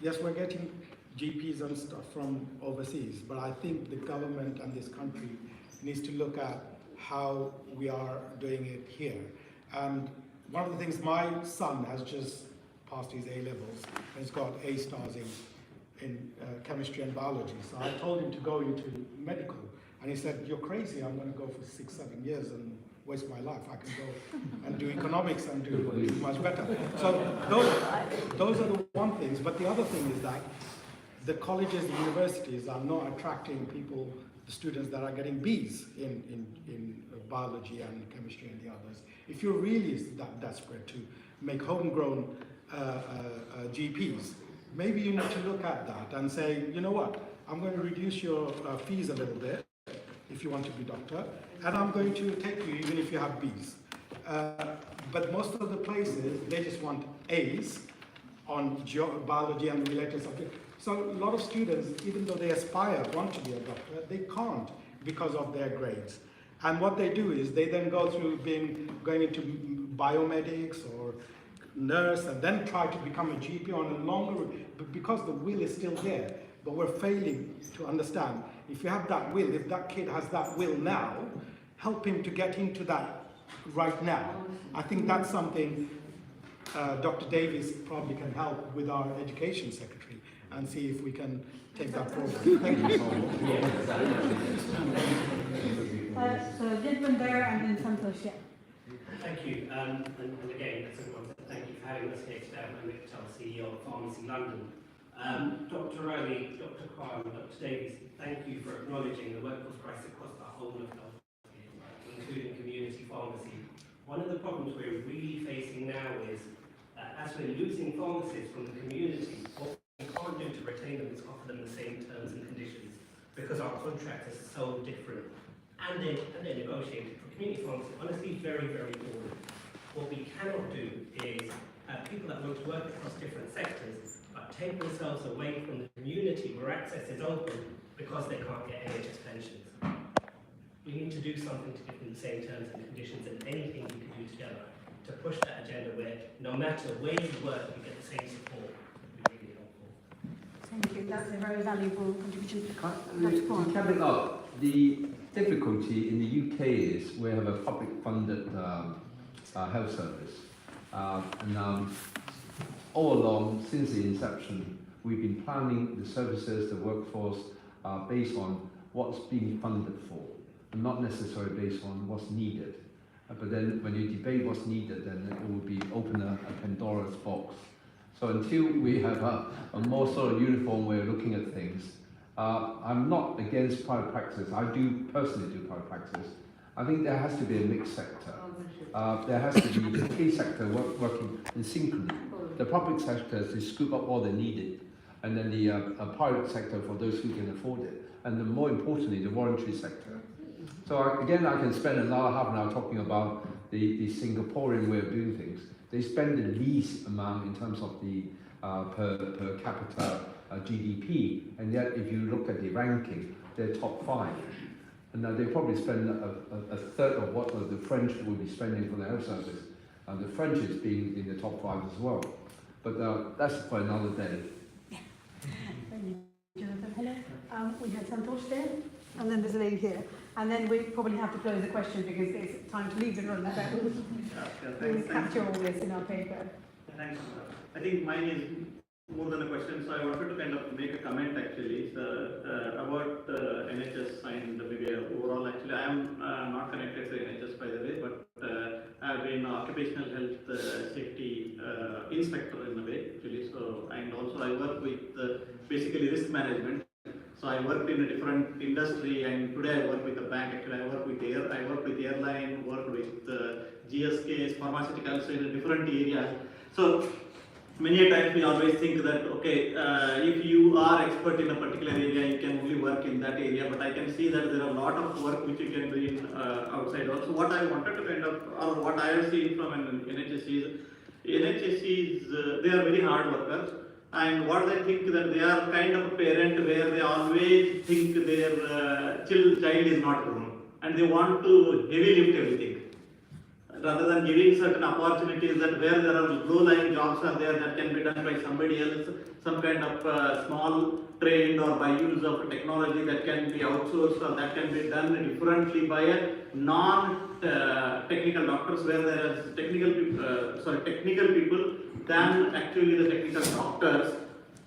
yes, we're getting GPs and stuff from overseas, but I think the government and this country needs to look at how we are doing it here. And one of the things, my son has just passed his A-levels and he's got A stars in chemistry and biology. So I told him to go into medical, and he said, "You're crazy, I'm going to go for 6-7 years and waste my life. I can go and do economics and do much better." So those are the one things. But the other thing is that the colleges and universities are not attracting people, the students that are getting Bs in biology and chemistry and the others. If you're really that desperate to make homegrown GPs, maybe you need to look at that and say, you know what, I'm going to reduce your fees a little bit if you want to be doctor, and I'm going to take you even if you have Bs. But most of the places, they just want As on biology and related subjects. So a lot of students, even though they aspire, want to be a doctor, they can't because of their grades. And what they do is they then go through going into biomedics or nurse and then try to become a GP on a longer, but because the will is still there, but we're failing to understand. If you have that will, if that kid has that will now, help him to get into that right now. I think that's something Dr. Davies probably can help with our education secretary and see if we can take that forward. Thank you. So gentleman there and then Santosh, yeah. Thank you. And again, as everyone said, thank you for having us here today. I'm Nick Tull, CEO of Pharmacy London. Dr. Riley, Dr. Kwan, Dr. Davies, thank you for acknowledging the workforce crisis across the whole of healthcare, including community pharmacy. One of the problems we're really facing now is, as we're losing pharmacists from the community, what we can't do to retain them is offer them the same terms and conditions, because our contracts are so different. And they're negotiated for community pharmacy. Honestly, very, very boring. What we cannot do is people that want to work across different sectors but take themselves away from the community where access is open because they can't get NHS pensions. We need to do something to give them the same terms and conditions, and anything we can do together to push that agenda where no matter where you work, you get the same support would be really helpful. Thank you. That's a very valuable contribution. To cap it up, the difficulty in the UK is we have a public funded health service. All along, since the inception, we've been planning the services, the workforce, based on what's being funded for, and not necessarily based on what's needed. But then when you debate what's needed, then it will be open a Pandora's box. So until we have a more sort of uniform way of looking at things, I'm not against private practice. I do personally do private practice. I think there has to be a mixed sector. There has to be the key sector working in synchrony. The public sector is to scoop up all they needed, and then the private sector for those who can afford it, and then more importantly, the voluntary sector. So again, I can spend another half an hour talking about the Singaporean way of doing things. They spend the least amount in terms of the per capita GDP, and yet if you look at the ranking, they're top 5. And they probably spend a third of what the French will be spending for the health service. The French is being in the top 5 as well. But that's for another day. Thank you, Jonathan. Hello. We had Santosh there, and then there's a lady here. And then we probably have to close the question because it's time to leave the room. We'll capture all this in our paper. Thanks. I think mine is more than a question, so I wanted to kind of make a comment actually about NHS and maybe overall. Actually, I am not connected to NHS by the way, but I have been occupational health safety inspector in a way actually. So, and also I work with basically risk management. So I worked in a different industry, and today I work with a bank. Actually, I work with airline, work with GSKs, pharmaceuticals, so in a different area. So many a times we always think that okay, if you are expert in a particular area, you can only work in that area. But I can see that there are a lot of work which you can do in outside also. What I wanted to kind of, or what I have seen from an NHS is they are very hard workers. And what they think that they are kind of a parent where they always think their child is not grown, and they want to heavy lift everything, rather than giving certain opportunities that where there are low-lying jobs are there that can be done by somebody else, some kind of small trade or by use of technology that can be outsourced or that can be done differently by a non-technical doctors, where there is technical people than actually the technical doctors.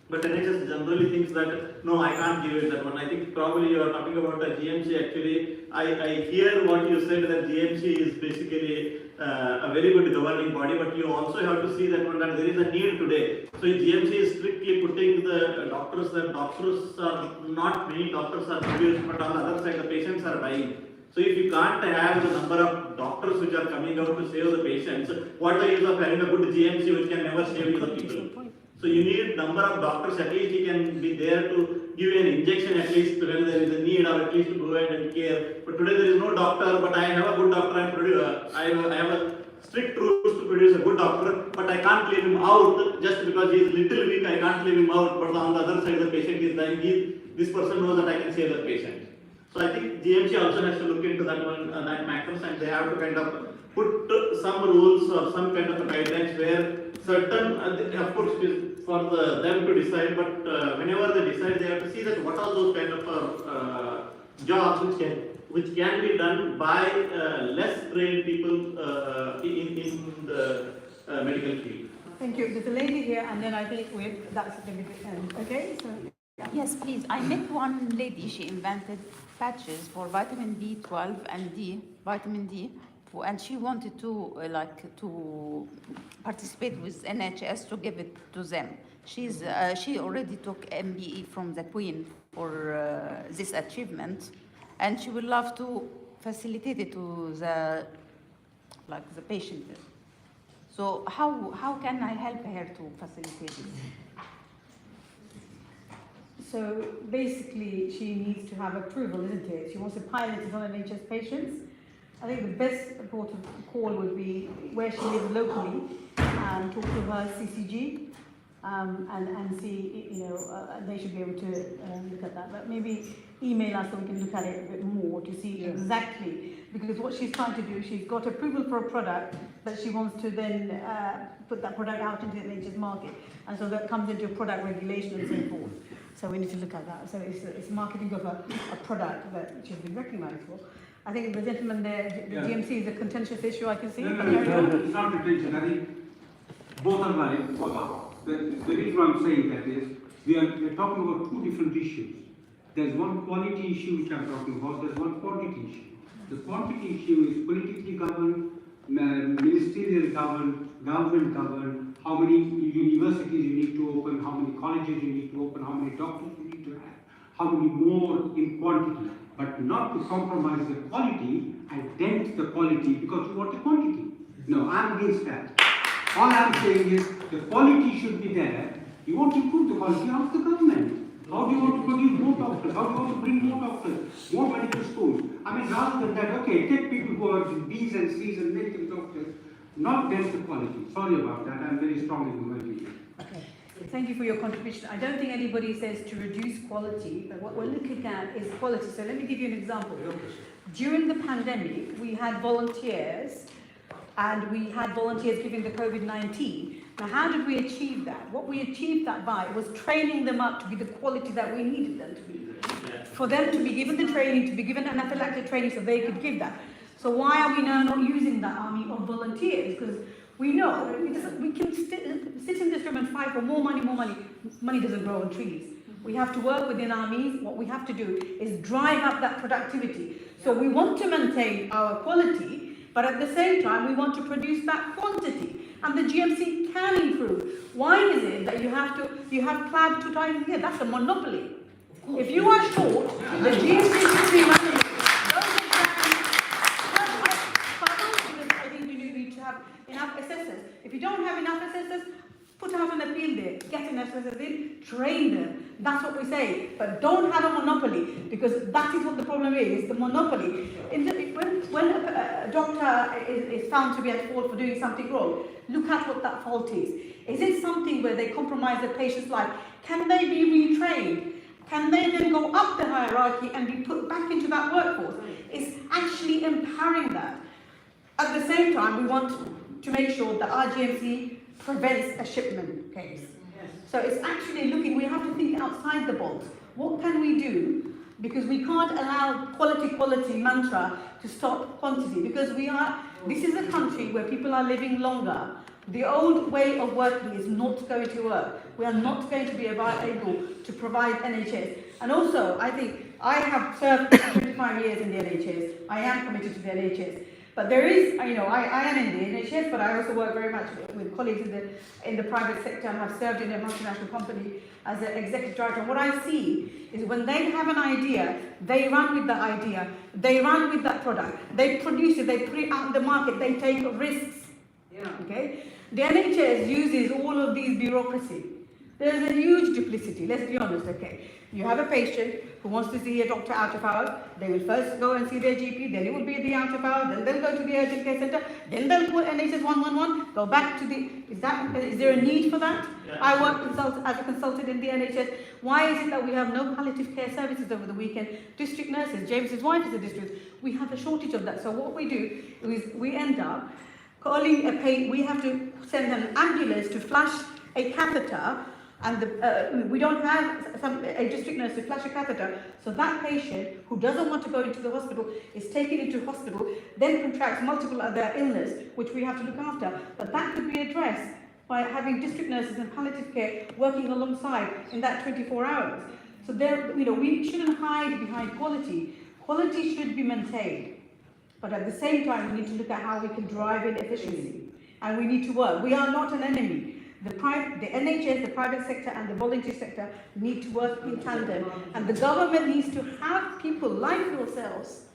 But NHS generally thinks that no, I can't give it that one. I think probably you are talking about a GMC. Actually, I hear what you said that GMC is basically a very good governing body, but you also have to see that one that there is a need today. So GMC is strictly putting the doctors, that doctors are not many doctors are produced, but on the other side the patients are dying. So if you can't have the number of doctors which are coming out to save the patients, what the use of having a good GMC which can never save the people? So you need number of doctors, at least he can be there to give an injection at least when there is a need, or at least to go ahead and care. But today there is no doctor, but I have a good doctor, I have a strict rules to produce a good doctor, but I can't leave him out just because he is little weak, I can't leave him out, but on the other side the patient is dying, this person knows that I can save the patient. So I think GMC also has to look into that one, that matters, and they have to kind of put some rules or some kind of guidelines where certain, of course, it is for them to decide, but whenever they decide, they have to see that what are those kind of jobs which can be done by less trained people in the medical field. Thank you. There's a lady here, and then I think that's the end. Okay, so. Yes, please. I met one lady, she invented patches for vitamin B12 and D, vitamin D, and she wanted to to participate with NHS to give it to them. She already took MBE from the Queen for this achievement, and she would love to facilitate it to the patient. So how can I help her to facilitate it? So basically, she needs to have approval, isn't it? She wants to pilot it on NHS patients. I think the best port of call would be where she lives locally and talk to her CCG and see, they should be able to look at that. But maybe email us so we can look at it a bit more to see exactly. Because what she's trying to do, she's got approval for a product, but she wants to then put that product out into the NHS market. And so that comes into product regulation and so forth. So we need to look at that. So it's marketing of a product that she's been recognised for. I think the gentleman there, the GMC is a contentious issue, I can see. No, it's not contentious. I think both are right. The reason I'm saying that is, we're talking about two different issues. There's one quality issue which I'm talking about, there's one quantity issue. The quantity issue is politically governed, ministerial governed, government governed, how many universities you need to open, how many colleges you need to open, how many doctors you need to have, how many more in quantity, but not to compromise the quality and dent the quality because you want the quantity. No, I'm against that. All I'm saying is the quality should be there. You want to improve the quality of the government. How do you want to produce more doctors? How do you want to bring more doctors? More medical schools? I mean, rather than that, okay, take people who are B's and C's and make them doctors, not dent the quality. Sorry about that, I'm very strong in my opinion. Okay, thank you for your contribution. I don't think anybody says to reduce quality, but what we're looking at is quality. So let me give you an example. During the pandemic, we had volunteers, and we had volunteers giving the COVID-19. Now, how did we achieve that? What we achieved that by was training them up to be the quality that we needed them to be. For them to be given the training, to be given anaphylactic training so they could give that. So why are we now not using that army of volunteers? Because we know we can sit in this room and fight for more money, more money. Money doesn't grow on trees. We have to work within our means. What we have to do is drive up that productivity. So we want to maintain our quality, but at the same time, we want to produce that quantity. And the GMC can improve. Why is it that you have planned 2 times a year? That's a monopoly. If you are short, the GMC should be managed. I think we need to have enough assessors. If you don't have enough assessors, put out an appeal there. Get enough assessors in, train them. That's what we say. But don't have a monopoly, because that is what the problem is, the monopoly. When a doctor is found to be at fault for doing something wrong, look at what that fault is. Is it something where they compromise the patient's life? Can they be retrained? Can they then go up the hierarchy and be put back into that workforce? It's actually empowering that. At the same time, we want to make sure that our GMC prevents a shipment case. So it's actually looking, we have to think outside the box. What can we do? Because we can't allow quality mantra to stop quantity, because this is a country where people are living longer. The old way of working is not going to work. We are not going to be able to provide NHS. And also, I think I have served 25 years in the NHS. I am committed to the NHS. But there is, I am in the NHS, but I also work very much with colleagues in the private sector, and have served in a multinational company as an executive director. And what I see is when they have an idea, they run with the idea, they run with that product, they produce it, they put it out in the market, they take risks. Okay? The NHS uses all of these bureaucracy. There's a huge duplicity, let's be honest, okay? You have a patient who wants to see a doctor out of hours, they will first go and see their GP, then it will be the out of hours, then they'll go to the urgent care centre, then they'll call NHS 111, go back to the, is there a need for that? Yeah. I work as a consultant in the NHS. Why is it that we have no palliative care services over the weekend? District nurses, James's wife is a district, we have a shortage of that. So what we do is we end up calling we have to send an ambulance to flash a catheter, and we don't have a district nurse to flash a catheter, so that patient who doesn't want to go into the hospital is taken into hospital, then contracts multiple other illness, which we have to look after. But that could be addressed by having district nurses and palliative care working alongside in that 24 hours. So there, we shouldn't hide behind quality. Quality should be maintained. But at the same time, we need to look at how we can drive it efficiently. And we need to work. We are not an enemy. The NHS, the private sector and the voluntary sector need to work in tandem. And the government needs to have people like yourselves,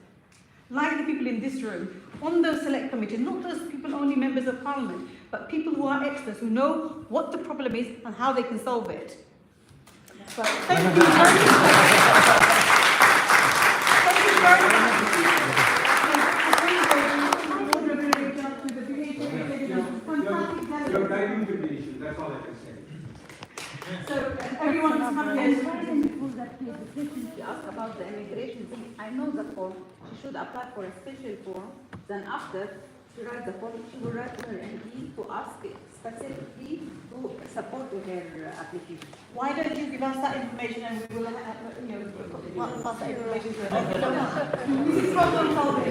like the people in this room, on those select committees, not those people only members of parliament, but people who are experts, who know what the problem is and how they can solve it. So, thank you very much. Thank you very much. You're diving into the issue, that's all I can say. So, everyone is happy. She asked about the immigration thing. I know the form. She should apply for a special form. Then after she writes the form, she will write to her MD to ask specifically to support her application. Why don't you give us that information and we will pass that information to her. This is problem solving.